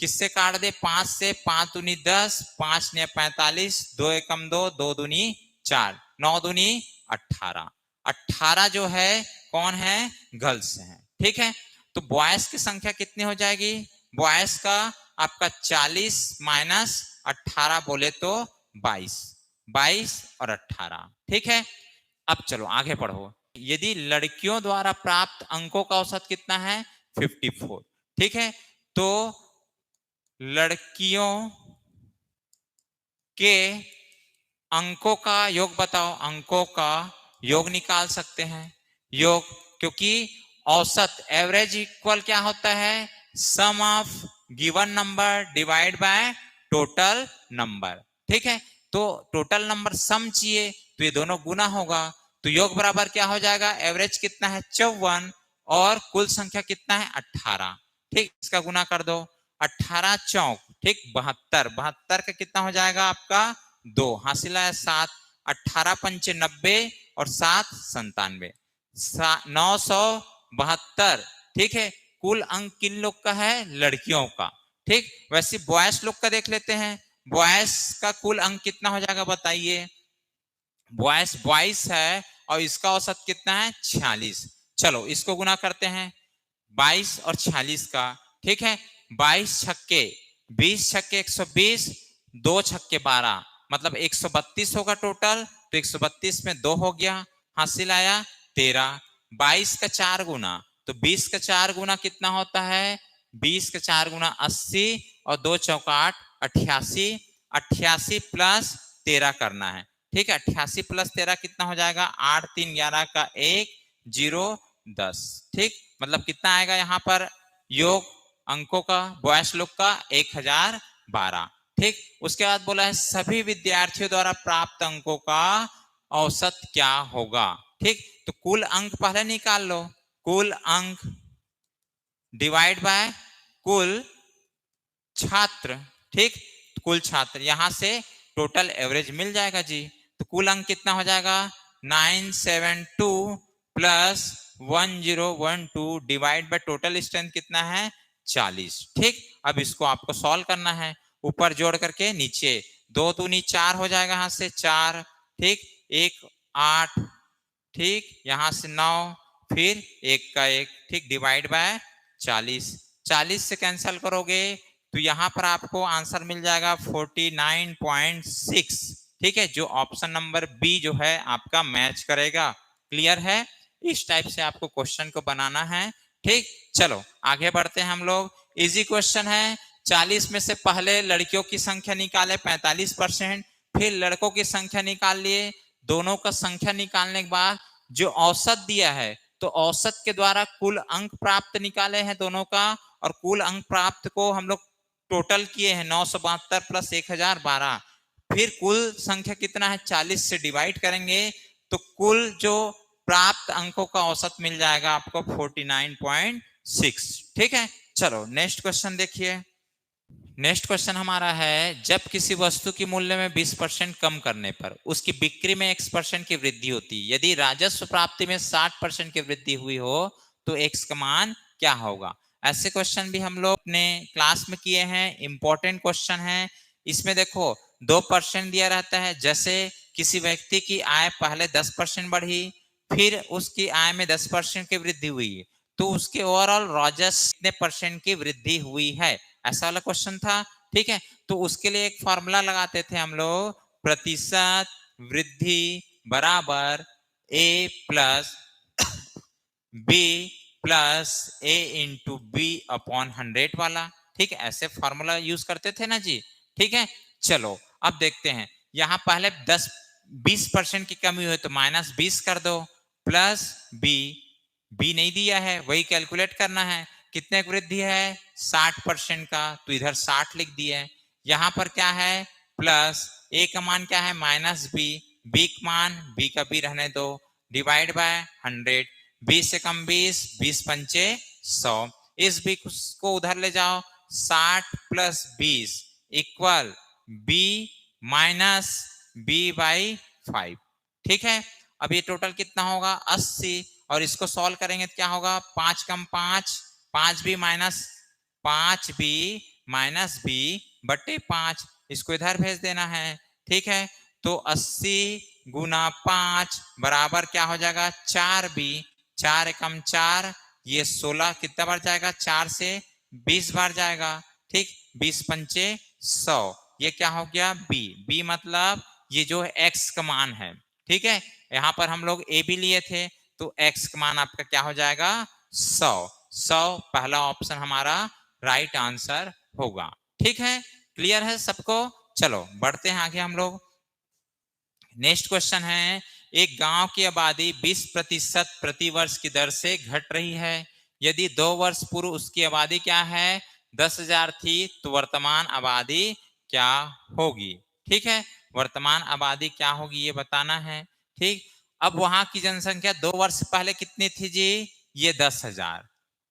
किससे काट दे, 5 से, 5 दूनी 10, 5 ने 45, 2 एकम 2, 2 दूनी 4, 9 दूनी 18, 18 जो है कौन है, गर्ल्स है, ठीक है। तो बॉयज की संख्या कितनी हो जाएगी, बॉयज का आपका 40 माइनस 18 बोले तो 22, 22 और 18, ठीक है। अब चलो आगे पढ़ो। यदि लड़कियों द्वारा प्राप्त अंकों का औसत कितना है, 54, ठीक है। तो लड़कियों के अंकों का योग बताओ, अंकों का योग निकाल सकते हैं, योग, क्योंकि औसत एवरेज इक्वल क्या होता है, sum of given number divide by total number, ठीक है। तो टोटल नंबर सम चाहिए, तो ये दोनों गुना होगा, तो योग बराबर क्या हो जाएगा, एवरेज कितना है 54 और कुल संख्या कितना है 18, ठीक। इसका गुना कर दो, 18 चौक, ठीक, 72, 72 का कितना हो जाएगा आपका 2, हासिल है 7, 18 पंचे 90 और 7 97, 972, ठीक है। कुल अंक किन लोग का है, लड़कियों का, ठीक। वैसे बॉयज लोग का देख लेते हैं, बॉयज का कुल अंक कितना हो जाएगा बताइए, बॉयज 22 है और इसका औसत कितना है 46, चलो इसको गुना करते हैं 22 और 46 का, ठीक है। 22 छक्के 20 छक्के 120, 2 छक्के 12, मतलब 132 होगा टोटल, तो 132 में 2 हो गया, हासिल आया 13, 22 का 4 गुना, तो 20 का 4 गुना कितना होता है, 20 का 4 गुना 80 और 2 चौका 8, 88, 88 प्लस 13 करना है, ठीक है। 88 प्लस 13 कितना हो जाएगा, 8 3 11 का 1 0 10, ठीक। मतलब कितना आएगा यहाँ पर योग अंकों का बॉयज लोग का 1012, ठीक। उसके बाद बोला है सभी विद्यार्थियों द्वारा प्राप्त अंकों का औसत क्या होगा, ठीक। तो कुल अंक पहले निकाल लो, कुल अंक डिवाइड बाय कुल छात्र, ठीक, कुल छात्र, यहां से टोटल एवरेज मिल जाएगा जी। तो कुल अंक कितना हो जाएगा 972 plus 1012 divide by total strength कितना है 40, ठीक। अब इसको आपको सॉल्व करना है, ऊपर जोड़ करके नीचे 2 दूनी 4 हो जाएगा, यहां से 4, ठीक, 1 8, ठीक, यहां से 9, फिर 1 का 1, ठीक, डिवाइड बाय 40, 40 से कैंसिल करोगे तो यहां पर आपको आंसर मिल जाएगा 49.6, ठीक है, जो ऑप्शन नंबर बी जो है आपका मैच करेगा। क्लियर है, इस टाइप से आपको क्वेश्चन को बनाना है, ठीक। चलो आगे बढ़ते हैं हम लोग, इजी क्वेश्चन है। 40 में से पहले लड़कियों की संख्या निकाले 45%, फिर लड़कों की संख्या निकाल लिए, दोनों का संख्या निकालने के बाद जो औसत दिया है तो औसत के द्वारा कुल अंक प्राप्त निकाले हैं दोनों का, और कुल अंक प्राप्त को हम लोग टोटल किए हैं 972 प्लस 1012। फिर कुल संख्या कितना है 40 से डिवाइड करेंगे तो कुल जो प्राप्त अंकों का औसत मिल जाएगा आपको 49.6। ठीक है, चलो नेक्स्ट क्वेश्चन देखिए। नेक्स्ट क्वेश्चन हमारा है, जब किसी वस्तु की मूल्य में 20% कम करने पर उसकी बिक्री में X% की वृद्धि होती है, यदि राजस्व प्राप्ति में 60% की वृद्धि हुई हो तो X का मान क्या होगा। ऐसे क्वेश्चन भी हम लोग ने क्लास में किए हैं, इंपॉर्टेंट क्वेश्चन है। इसमें देखो 2% दिया रहता है, जैसे किसी व्यक्ति की आय पहले 10% बढ़ी, फिर उसकी आय में 10% की वृद्धि हुई, तो उसके ओवरऑल राजस्व कितने परसेंट की वृद्धि हुई है, ऐसा वाला क्वेश्चन था। ठीक है, तो उसके लिए एक फॉर्मूला लगाते थे हम लोग, प्रतिशत वृद्धि बराबर ए प्लस बी प्लस ए इंटू बी अपॉन 100 वाला। ठीक है, ऐसे फॉर्मूला यूज करते थे ना जी। ठीक है, चलो अब देखते हैं, यहां पहले 20% की कमी हुई तो -20 कर दो, प्लस बी नहीं दिया है, वही कैलकुलेट करना है, कितने की वृद्धि है 60% का, तो इधर 60 लिख दिए। यहां पर क्या है प्लस ए का मान क्या है -बी, बी का मान बी का बी रहने दो, डिवाइड बाय 100, 20 से कम 20, 20 पंचे 100, इस बी को उधर ले जाओ, 60 plus 20 equal B minus B by 5। ठीक है, अब ये टोटल कितना होगा 80, और इसको सॉल्व करेंगे तो क्या होगा 5 कम 5, 5b minus 5b minus B बटे 5, इसको इधर भेज देना है। ठीक है, तो 80 गुना 5 बराबर क्या हो जाएगा 4b, 4 एकम 4, ये 16 कितना बार जाएगा 4 से 20 बार जाएगा। ठीक, 20 पंचे 100, ये क्या हो गया बी मतलब ये जो x का मान है। ठीक है, यहां पर हम लोग ए भी लिए थे, तो x का मान आपका क्या हो जाएगा 100 पहला ऑप्शन हमारा राइट आंसर होगा। ठीक है, क्लियर है सबको। चलो बढ़ते हैं आगे हम लोग। नेक्स्ट क्वेश्चन है, एक गांव की आबादी 20% प्रति वर्ष की दर से घट रही है, यदि 2 वर्ष पूर्व उसकी आबादी क्या है 10,000 थी, तो वर्तमान आबादी क्या होगी। ठीक है, वर्तमान आबादी क्या होगी ये बताना है। ठीक, अब वहां की जनसंख्या 2 वर्ष पहले कितनी थी जी, ये 10,000।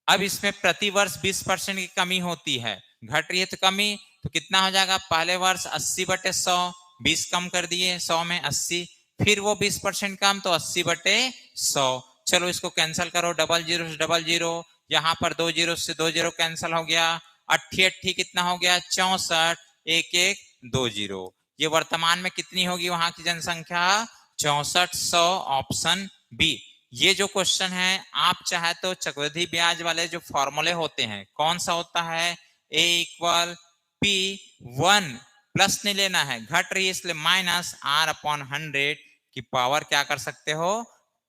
अब इसमें प्रति वर्ष 20% की कमी होती है, घट रही है तो कमी, तो कितना हो जाएगा पहले वर्ष 80/100, 20 कम कर दिए 100 में 80, फिर वो 20% कम तो 80/100। चलो इसको कैंसिल करो, डबल जीरो से डबल जीरो, यहाँ पर 2 जीरो से 2 जीरो कैंसिल हो गया, 88 कितना हो गया 64, 11 2 जीरो। ये वर्तमान में कितनी होगी वहां की जनसंख्या 6400, ऑप्शन बी। ये जो क्वेश्चन है आप चाहे तो चक्रवृद्धि ब्याज वाले जो फॉर्मूले होते हैं, कौन सा होता है a इक्वल पी 1 प्लस नहीं लेना है, घट रही है इसलिए -r/100 की पावर क्या कर सकते हो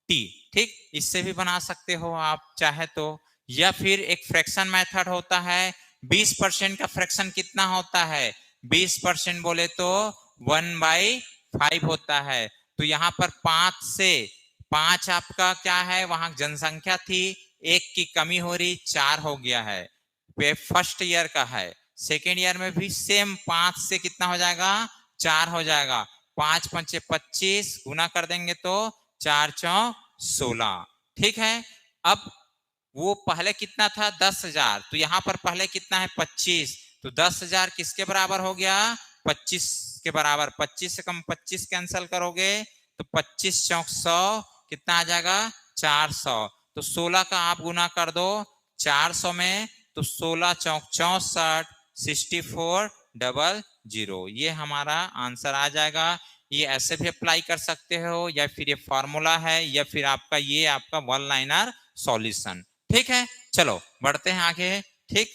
t। ठीक, इससे भी बना सकते हो आप चाहे तो, या फिर एक फ्रैक्शन मेथड होता है, 20% का फ्रैक्शन कितना होता है 20% बोले तो 1/5 होता है, तो यहाँ पर 5 आपका क्या है वहां जनसंख्या थी, 1 की कमी हो रही 4 हो गया है, फर्स्ट ईयर का है। सेकेंड ईयर में भी सेम 5 से कितना हो जाएगा 4 हो जाएगा, 5 पंचे 25 गुना कर देंगे तो 4 चौक 16। ठीक है, अब वो पहले कितना था 10,000, तो यहाँ पर पहले कितना है 25, तो 10,000 किसके बराबर हो गया 25 के बराबर, 25 से कम 25 कैंसिल करोगे तो 25 चौक 100 कितना आ जाएगा 400, तो 16 का आप गुना कर दो 400 में, तो 16 चौक 64, 6400, ये हमारा आंसर आ जाएगा। ये ऐसे भी अप्लाई कर सकते हो, या फिर ये फॉर्मूला है, या फिर आपका ये आपका वन लाइनर सॉल्यूशन। ठीक है, चलो बढ़ते हैं आगे। ठीक,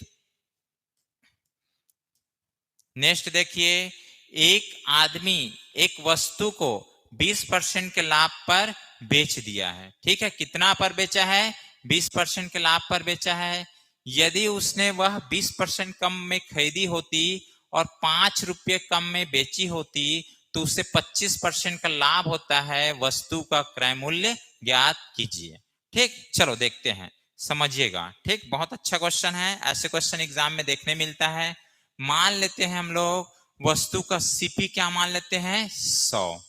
नेक्स्ट देखिए, एक आदमी एक वस्तु को 20% के लाभ पर बेच दिया है। ठीक है, कितना पर बेचा है 20% के लाभ पर बेचा है, यदि उसने वह 20% कम में खरीदी होती और 5 रुपये कम में बेची होती तो उसे 25% का लाभ होता है, वस्तु का क्रय मूल्य ज्ञात कीजिए। ठीक, चलो देखते हैं, समझिएगा। ठीक, बहुत अच्छा क्वेश्चन है, ऐसे क्वेश्चन एग्जाम में देखने मिलता है। मान लेते हैं हम लोग वस्तु का सीपी क्या मान लेते हैं 100।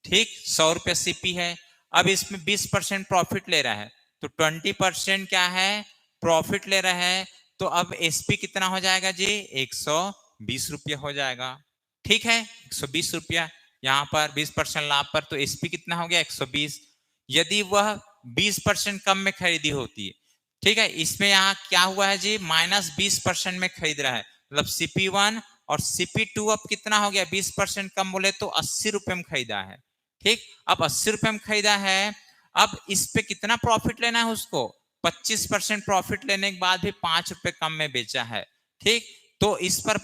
ठीक, 100 रुपया सीपी है। अब इसमें 20% प्रॉफिट ले रहा है, तो 20% क्या है प्रॉफिट ले रहा है, तो अब एसपी कितना हो जाएगा जी 120 रुपया हो जाएगा। ठीक है, 120 रुपया, यहाँ पर 20% लाभ पर, तो एसपी कितना हो गया 120। यदि वह 20% कम में खरीदी होती है, ठीक है, इसमें यहाँ क्या हुआ है जी -20% में खरीद रहा है, मतलब CP1 और CP2 अब कितना हो गया 20% कम बोले तो 80 रुपए में खरीदा है। ठीक, अब 80 रुपए में खरीदा है, अब इस पे कितना प्रॉफिट लेना है उसको 25% प्रॉफिट लेने के बाद भी 5 रुपए कम में बेचा है। ठीक, तो इस पर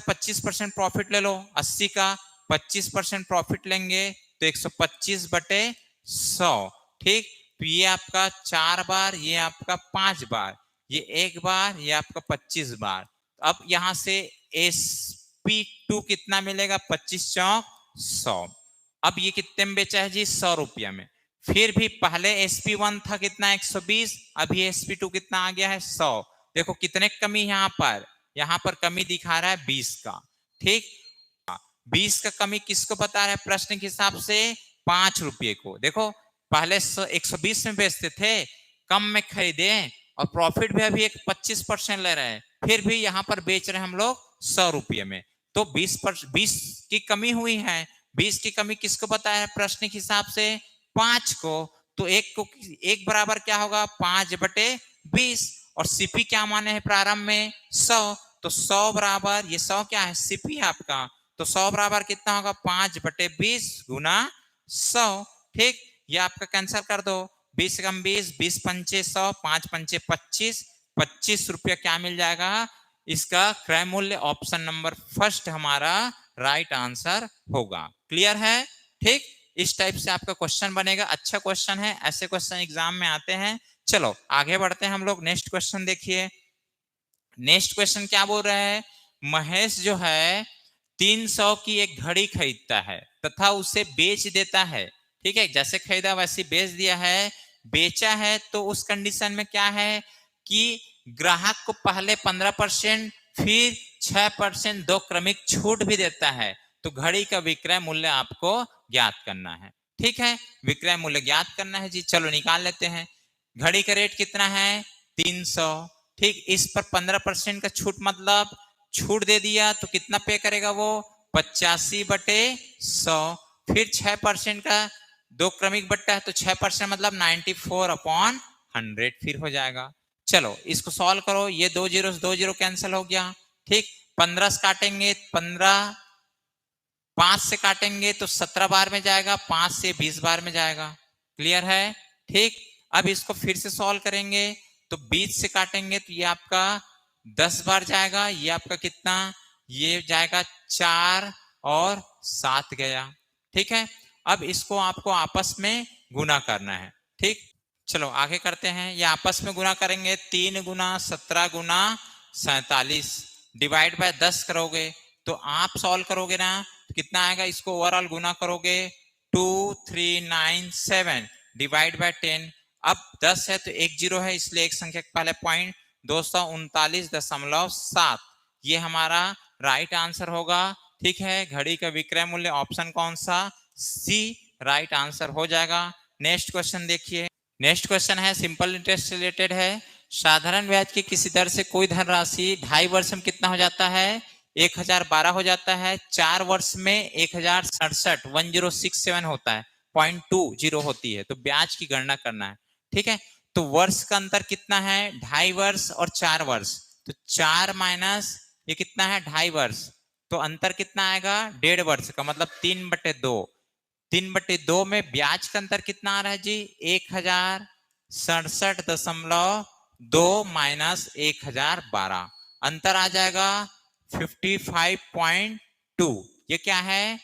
25% प्रॉफिट ले लो, 80 का 25% प्रॉफिट लेंगे तो 125 बटे 100। ठीक, तो ये आपका 4 बार, ये आपका 5 बार, ये 1 बार, ये आपका 25 बार। अब यहां से SP2 कितना मिलेगा 25 चौक 100। अब ये कितने में बेचा है जी 100 रुपया में। फिर भी पहले SP1 था कितना 120, अभी SP2 कितना आ गया है 100। देखो कितने कमी यहाँ पर कमी दिखा रहा है 20 का। ठीक, 20 का कमी किसको बता रहा है प्रश्न के हिसाब से 5 रुपये को। देखो पहले 120 में बेचते थे, कम में खरीदे और प्रॉफिट भी अभी एक 25% ले रहे हैं, फिर भी यहाँ पर बेच रहे हैं हम लोग 100 रुपये में, तो 20 की कमी हुई है। 20 की कमी किसको बताया है प्रश्न के हिसाब से 5 को, तो एक बराबर क्या होगा 5 बटे 20, और सीपी क्या माने हैं प्रारंभ में 100, तो 100 बराबर ये 100 क्या है सीपी आपका, तो 100 बराबर कितना होगा 5 बटे 20 गुना 100। ठीक, ये आपका कैंसिल कर दो, 20 कम 20, 20 पंचे 100, 5 पंचे 25, 25 रुपया क्या मिल जाएगा इसका क्रय मूल्य। ऑप्शन नंबर फर्स्ट हमारा राइट आंसर होगा। क्लियर है? ठीक, इस टाइप से आपका क्वेश्चन बनेगा। अच्छा क्वेश्चन है, ऐसे क्वेश्चन एग्जाम में आते हैं। चलो आगे बढ़ते हैं हम लोग। नेक्स्ट क्वेश्चन देखिए, नेक्स्ट क्वेश्चन क्या बोल रहे हैं, महेश जो है 300 की एक घड़ी खरीदता है तथा उसे बेच देता है। ठीक है, जैसे खरीदा वैसे बेच दिया है। बेचा है तो उस कंडीशन में क्या है कि ग्राहक को पहले 15% फिर 6% दो क्रमिक छूट भी देता है, तो घड़ी का विक्रय मूल्य आपको ज्ञात करना है। ठीक है, विक्रय मूल्य ज्ञात करना है जी, चलो निकाल लेते हैं। घड़ी का रेट कितना है 300। ठीक, इस पर 15% का छूट मतलब छूट दे दिया तो कितना पे करेगा वो 85 बटे 100, फिर 6% का दो क्रमिक बट्टा है तो 6% मतलब 94/100 फिर हो जाएगा। चलो इसको सॉल्व करो, ये 2 जीरो कैंसिल हो गया। ठीक, 15 से काटेंगे 15, 5 से काटेंगे तो 17 बार में जाएगा, 5 से 20 बार में जाएगा। क्लियर है? ठीक, अब इसको फिर से सॉल्व करेंगे तो 20 से काटेंगे तो ये आपका 10 बार जाएगा, ये आपका कितना ये जाएगा 4 और 7 गया। ठीक है, अब इसको आपको आपस में गुना करना है। ठीक, चलो आगे करते हैं। ये आपस में गुना करेंगे 3 गुना 17 गुना 47 डिवाइड बाय 10 करोगे तो आप सॉल्व करोगे ना तो कितना आएगा, इसको ओवरऑल गुना करोगे 2397 डिवाइड बाय 10। अब 10 है तो एक जीरो है इसलिए एक संख्या के पहले पॉइंट 239.7, ये हमारा राइट आंसर होगा। ठीक है, घड़ी का विक्रय मूल्य ऑप्शन कौन सा सी राइट आंसर हो जाएगा। नेक्स्ट क्वेश्चन देखिए, नेक्स्ट क्वेश्चन है सिंपल इंटरेस्ट रिलेटेड है। साधारण ब्याज की किसी दर से कोई धनराशि 2.5 वर्ष में कितना हो जाता है 1012 हो जाता है, 4 वर्ष में 1067 होता है, 0.20 होती है, तो ब्याज की गणना करना है। ठीक है, तो वर्ष का अंतर कितना है 2.5 वर्ष और 4 वर्ष, तो 4 माइनस ये कितना है 2.5 वर्ष, तो अंतर कितना आएगा 1.5 वर्ष का, मतलब 3/2। 3/2 में ब्याज का अंतर कितना आ रहा है जी 1067.2 माइनस 1012, अंतर आ जाएगा 55.2। ये क्या है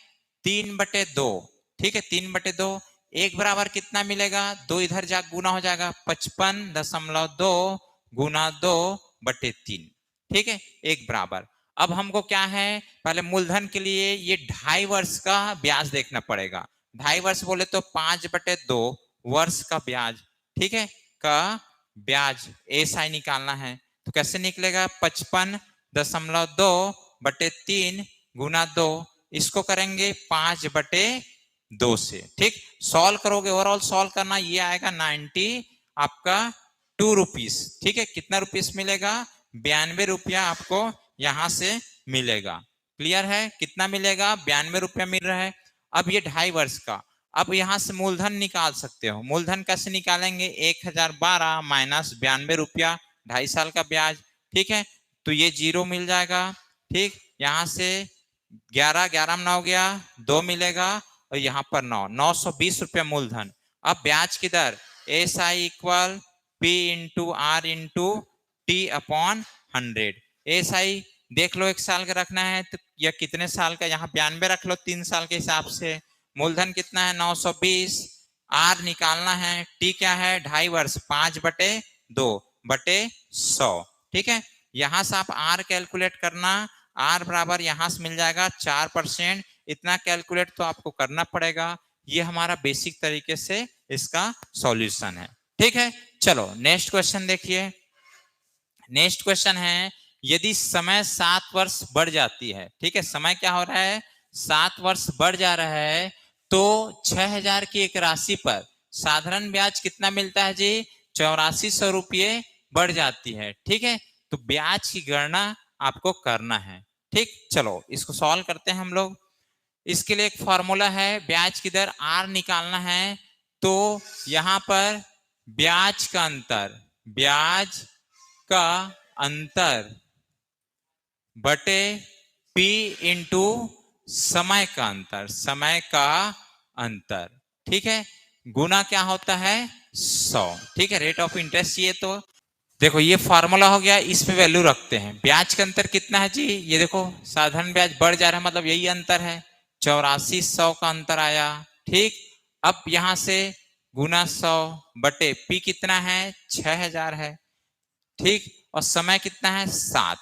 3/2। ठीक है, 3/2 एक बराबर कितना मिलेगा, 2 इधर जा गुना हो जाएगा 55.2 गुना 2/3। ठीक है, एक बराबर। अब हमको क्या है पहले मूलधन के लिए ये 2.5 वर्ष का ब्याज देखना पड़ेगा। 2.5 वर्ष बोले तो 5/2 वर्ष का ब्याज, ठीक है, का ब्याज एसआई निकालना है। तो कैसे निकलेगा, 55.2/3 गुना 2, इसको करेंगे 5/2 से। ठीक, सॉल्व करोगे, ओवरऑल सॉल्व करना, ये आएगा 90 आपका 2 रुपीस। ठीक है, कितना रुपीस मिलेगा, 92 रुपया आपको यहां से मिलेगा। क्लियर है, कितना मिलेगा, 92 रुपया मिल रहा है। अब ये 2.5 वर्ष का, अब यहां से मूलधन निकाल सकते हो। मूलधन कैसे निकालेंगे, 1012 माइनस 92 रुपया, 2.5 साल का ब्याज। ठीक है, तो ये 0 मिल जाएगा। ठीक, यहां से 11 11 में 9 गया, 2 मिलेगा, और यहाँ पर 920 रुपया मूलधन। अब ब्याज की दर S I equal P into R into T upon 100। S I देख लो 1 साल का रखना है तो या कितने साल का, यहाँ 92 रख लो 3 साल के हिसाब से। मूलधन कितना है 920, आर निकालना है, टी क्या है 2.5 वर्ष, 5/2/100। ठीक है, यहां से आप आर कैलकुलेट करना, आर बराबर यहां से मिल जाएगा 4%। इतना कैलकुलेट तो आपको करना पड़ेगा। ये हमारा बेसिक तरीके से इसका सॉल्यूशन है। ठीक है, चलो नेक्स्ट क्वेश्चन देखिए। नेक्स्ट क्वेश्चन है, यदि समय 7 वर्ष बढ़ जाती है, ठीक है, समय क्या हो रहा है 7 वर्ष बढ़ जा रहा है, तो 6000 की एक राशि पर साधारण ब्याज कितना मिलता है जी, 8400 रुपये बढ़ जाती है। ठीक है, तो ब्याज की गणना आपको करना है। ठीक, चलो इसको सॉल्व करते हैं हम लोग। इसके लिए एक फॉर्मूला है, ब्याज की दर आर निकालना है। तो यहां पर ब्याज का अंतर, ब्याज का अंतर बटे पी इंटू समय का अंतर, समय का अंतर। ठीक है, गुना क्या होता है 100। ठीक है, रेट ऑफ इंटरेस्ट चाहिए तो देखो ये फार्मूला हो गया, इसमें वैल्यू रखते हैं। ब्याज का अंतर कितना है जी, ये देखो साधारण ब्याज बढ़ जा रहा है, मतलब यही अंतर है, 8400 का अंतर आया। ठीक, अब यहां से गुना 100 बटे पी कितना है 6000 है। ठीक, और समय कितना है 7।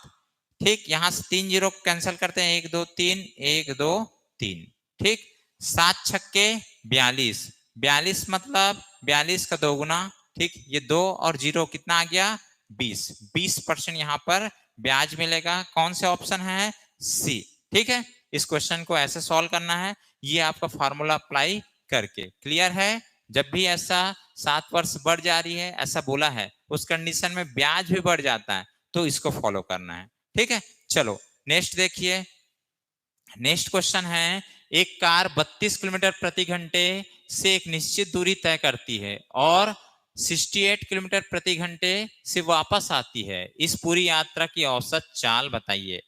ठीक, यहां से 3 जीरो कैंसिल करते हैं, 1 2 3 1 2 3। ठीक, 7 छक्के 42, 42 मतलब 42 का 2 गुना। ठीक, ये 2 और 0 कितना आ गया 20, 20% यहाँ पर ब्याज मिलेगा। कौन से ऑप्शन है, सी। ठीक है, इस क्वेश्चन को ऐसे सॉल्व करना है, ये आपका फॉर्मूला अप्लाई करके। क्लियर है, जब भी ऐसा 7 वर्ष बढ़ जा रही है ऐसा बोला है, उस कंडीशन में ब्याज भी बढ़ जाता है, तो इसको फॉलो करना है। ठीक है, चलो नेक्स्ट देखिए। नेक्स्ट क्वेश्चन है, एक कार 32 किलोमीटर प्रति घंटे से एक निश्चित दूरी तय करती है और 68 किलोमीटर प्रति घंटे से वापस आती है। इस पूरी यात्रा की औसत चाल बताइए।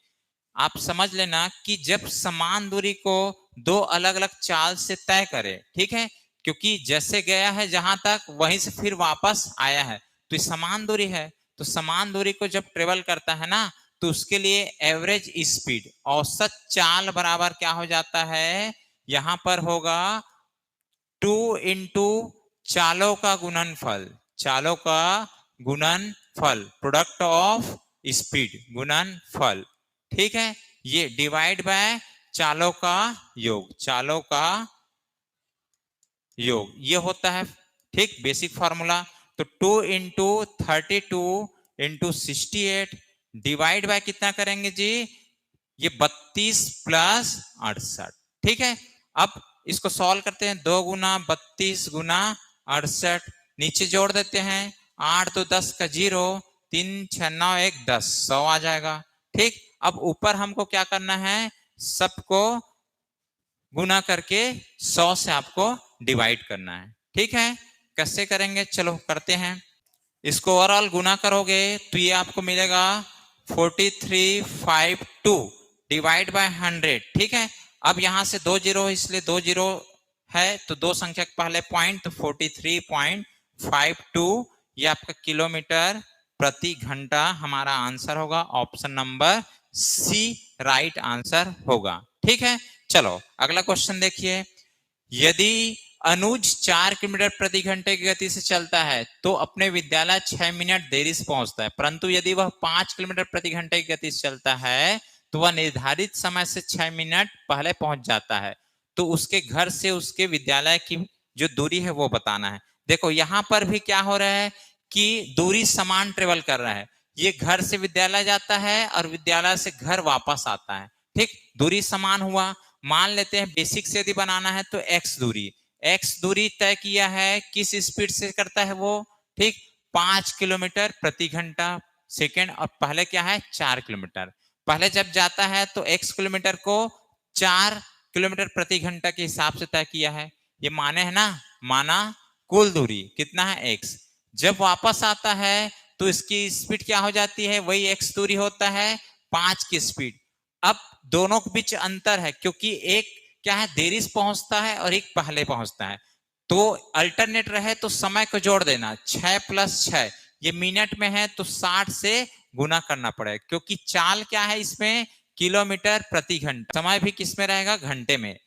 आप समझ लेना कि जब समान दूरी को दो अलग अलग चाल से तय करें, ठीक है, क्योंकि जैसे गया है जहां तक वहीं से फिर वापस आया है, तो ये समान दूरी है। तो समान दूरी को जब ट्रेवल करता है ना, तो उसके लिए एवरेज स्पीड, औसत चाल बराबर क्या हो जाता है, यहां पर होगा 2 इंटू चालों का गुणनफल, चालों का गुणनफल, प्रोडक्ट ऑफ स्पीड गुणनफल। ठीक है, ये डिवाइड बाय चालों का योग, चालों का योग ये होता है। ठीक, बेसिक फॉर्मूला। तो 2 इंटू 32 इंटू 68 डिवाइड बाय कितना करेंगे जी, ये 32 प्लस 68। ठीक है, अब इसको सॉल्व करते हैं, 2 गुना 32 गुना 68, नीचे जोड़ देते हैं, 8 तो 10 का 0, 3 6 9 1 10, 100 आ जाएगा। ठीक, अब ऊपर हमको क्या करना है, सबको गुना करके 100 से आपको डिवाइड करना है। ठीक है, कैसे करेंगे, चलो करते हैं। इसको ओवरऑल गुना करोगे तो ये आपको मिलेगा 4352 डिवाइड बाय 100। ठीक है, अब यहां से 2 जीरो, इसलिए 2 जीरो है तो 2 संख्या के पहले पॉइंट, तो 43.52 ये आपका किलोमीटर प्रति घंटा हमारा आंसर होगा। Option number C right answer होगा। ठीक है, चलो अगला क्वेश्चन देखिए। यदि अनुज 4 किलोमीटर प्रति घंटे की गति से चलता है तो अपने विद्यालय 6 मिनट देरी से पहुंचता है, परंतु यदि वह 5 किलोमीटर प्रति घंटे की गति से चलता है तो वह निर्धारित समय से 6 मिनट पहले पहुंच जाता है। तो उसके घर से उसके विद्यालय की जो दूरी है वो बताना है। देखो यहाँ पर भी क्या हो रहा है कि दूरी समान ट्रेवल कर रहा है। ये घर से विद्यालय जाता है और विद्यालय से घर वापस आता है। ठीक, दूरी समान हुआ। मान लेते हैं बेसिक से यदि बनाना है तो एक्स दूरी तय किया है, किस स्पीड से करता है वो, ठीक, 5 किलोमीटर प्रति घंटा सेकेंड, और पहले क्या है 4 किलोमीटर। पहले जब जाता है तो x किलोमीटर को 4 किलोमीटर प्रति घंटा के हिसाब से तय किया है, ये माने है ना, माना कुल दूरी कितना है x। जब वापस आता है तो इसकी स्पीड क्या हो जाती है, वही x दूरी होता है 5 की स्पीड। अब दोनों के बीच अंतर है, क्योंकि एक क्या है देरी से पहुंचता है और एक पहले पहुंचता है, तो अल्टरनेट रहे तो समय को जोड़ देना, 6 + 6 ये मिनट में है तो 60 से गुना करना पड़ेगा, क्योंकि चाल क्या है इसमें किलोमीटर प्रति घंटा, समय भी किस में रहेगा घंटे में।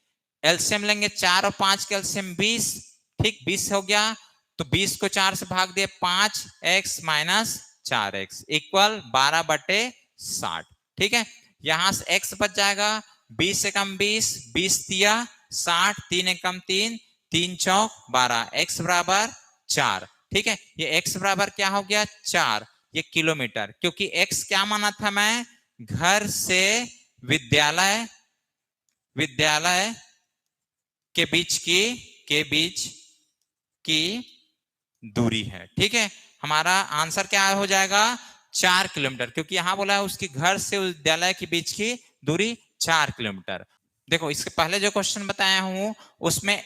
एलसीएम लेंगे 4 और 5 के एलसीएम 20, ठीक 20 हो गया, तो 20 को 4 से भाग दिए 5x - 4x इक्वल 12/60। ठीक है, यहां से x बच जाएगा 20 से कम 20, 20 तिया 60, 3 एकम 3, 3 चौक 12, x बराबर 4। ठीक है, ये x बराबर क्या हो गया 4, ये किलोमीटर, क्योंकि x क्या माना था मैं, घर से विद्यालय के बीच की दूरी है। ठीक है, हमारा आंसर क्या हो जाएगा 4 किलोमीटर, क्योंकि यहां बोला है उसकी घर से विद्यालय के बीच की दूरी 4 किलोमीटर। देखो इसके पहले जो क्वेश्चन बताया हूं उसमें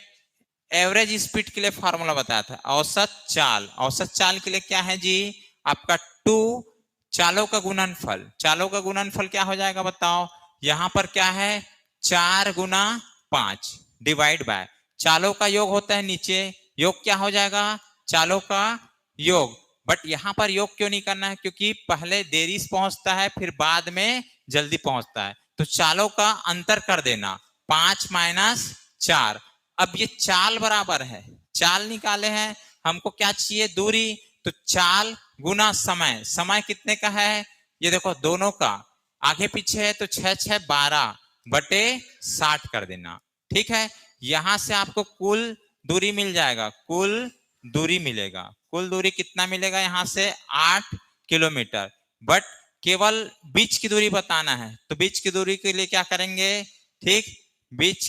एवरेज स्पीड के लिए फॉर्मूला बताया था, औसत चाल के लिए क्या है जी, आपका 2 चालों का गुणनफल क्या हो जाएगा बताओ। यहां पर क्या है 4 × 5 डिवाइड बाय चालों का योग होता है नीचे, योग क्या हो जाएगा चालों का योग। बट यहां पर योग क्यों नहीं करना है, क्योंकि पहले देरी से पहुंचता है फिर बाद में जल्दी पहुंचता है, तो चालों का अंतर कर देना 5 - 4। अब ये चाल बराबर है, चाल निकाले हैं, हमको क्या चाहिए दूरी, तो चाल गुना समय कितने का है, ये देखो दोनों का आगे पीछे है तो 6 × 6 = 12/60 कर देना। ठीक है, यहां से आपको कुल दूरी मिल जाएगा, कुल दूरी कितना मिलेगा, यहां से 8 किलोमीटर। बट केवल बीच की दूरी बताना है, तो बीच की दूरी के लिए क्या करेंगे, ठीक, बीच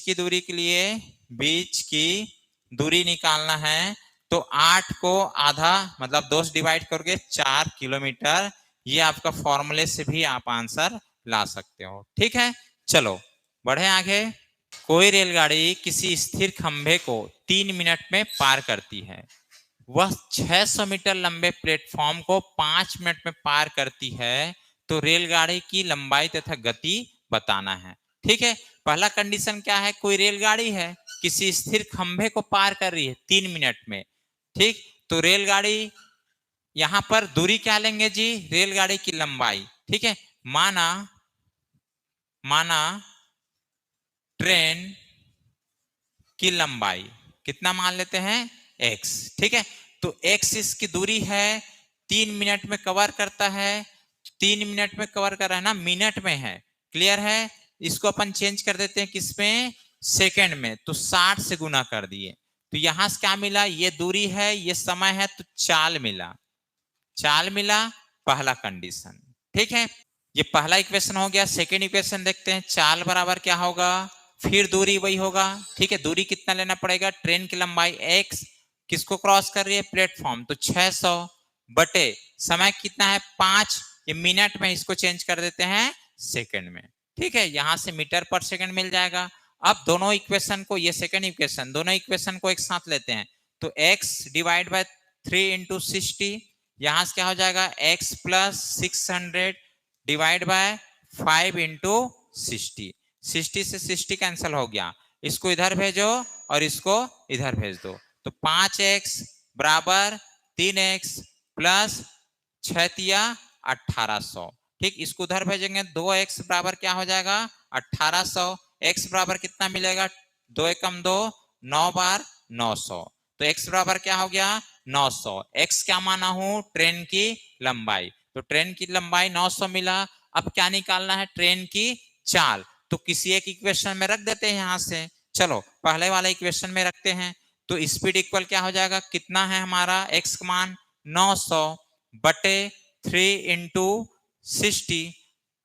की दूरी निकालना है, तो 8 को आधा मतलब 2 से डिवाइड करके 4 किलोमीटर, ये आपका फॉर्मूले से भी आप आंसर ला सकते हो। ठीक है, चलो बढ़े आगे। कोई रेलगाड़ी किसी स्थिर खंभे को 3 मिनट में पार करती है, वह 600 मीटर लंबे प्लेटफॉर्म को 5 मिनट में पार करती है, तो रेलगाड़ी की लंबाई तथा गति बताना है। ठीक है, पहला कंडीशन क्या है, कोई रेलगाड़ी है किसी स्थिर खंभे को पार कर रही है 3 मिनट में। ठीक, तो रेलगाड़ी यहां पर दूरी क्या लेंगे जी, रेलगाड़ी की लंबाई। ठीक है, माना ट्रेन की लंबाई कितना मान लेते हैं x। ठीक है, तो x इसकी दूरी है, 3 मिनट में कवर करता है, 3 मिनट में कवर कर रहा है ना, मिनट में है, क्लियर है। इसको अपन चेंज कर देते हैं किसमें, सेकंड में, तो 60 से गुना कर दिए, तो यहां से क्या मिला, ये दूरी है ये समय है, तो चाल मिला पहला कंडीशन। ठीक है, ये पहला इक्वेशन हो गया। सेकेंड इक्वेशन देखते हैं, चाल बराबर क्या होगा, फिर दूरी वही होगा। ठीक है, दूरी कितना लेना पड़ेगा, ट्रेन की लंबाई x, किसको क्रॉस कर रही है प्लेटफॉर्म, तो 600 बटे समय कितना है 5, ये मिनट में, इसको चेंज कर देते हैं सेकंड में। ठीक है, यहां से मीटर पर सेकंड मिल जाएगा। अब दोनों इक्वेशन को, ये सेकंड इक्वेशन, दोनों इक्वेशन को एक साथ लेते हैं, तो x डिवाइड बाय 3 × 60, यहां से क्या हो जाएगा x + 600 डिवाइड बाय 5 × 60, 60 से 60 कैंसिल हो गया, इसको इधर भेजो और इसको इधर भेज दो, तो 5x बराबर 3x प्लस 6 तिया 1800। ठीक, इसको उधर भेजेंगे, 2x बराबर क्या हो जाएगा 1800, x बराबर कितना मिलेगा, 2 एकम 2, 9 बार 900, तो x बराबर क्या हो गया 900। x क्या माना हूं, ट्रेन की लंबाई, तो ट्रेन की लंबाई 900 मिला। अब क्या निकालना है, ट्रेन की चाल, तो किसी एक इक्वेशन में रख देते हैं यहां से, चलो पहले वाले इक्वेशन में रखते हैं, तो स्पीड इक्वल क्या हो जाएगा, कितना है हमारा x का मान 900 बटे 3 इंटू 60।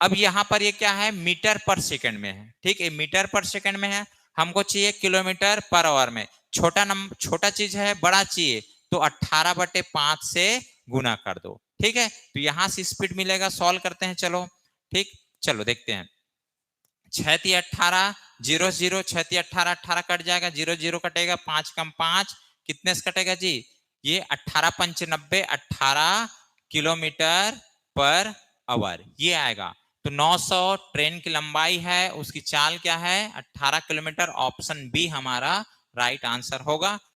अब यहां पर ये क्या है, मीटर पर सेकंड में है, ठीक है, मीटर पर सेकंड में है, हमको चाहिए किलोमीटर पर आवर में। छोटा चीज है, बड़ा चाहिए, तो 18 बटे 5 से गुना कर दो, ठीक है। तो यहां से स्पीड मिलेगा, सॉल्व करते हैं, चलो ठीक, चलो देखते हैं। 6 18 0 0 6 18 18 कट जाएगा, 0 0 कटेगा, 5 कम 5 कितने से कटेगा जी, ये 18 पंच 90 18 किलोमीटर पर आवर ये आएगा। तो 900 ट्रेन की लंबाई है, उसकी चाल क्या है 18 किलोमीटर, ऑप्शन बी हमारा राइट आंसर होगा।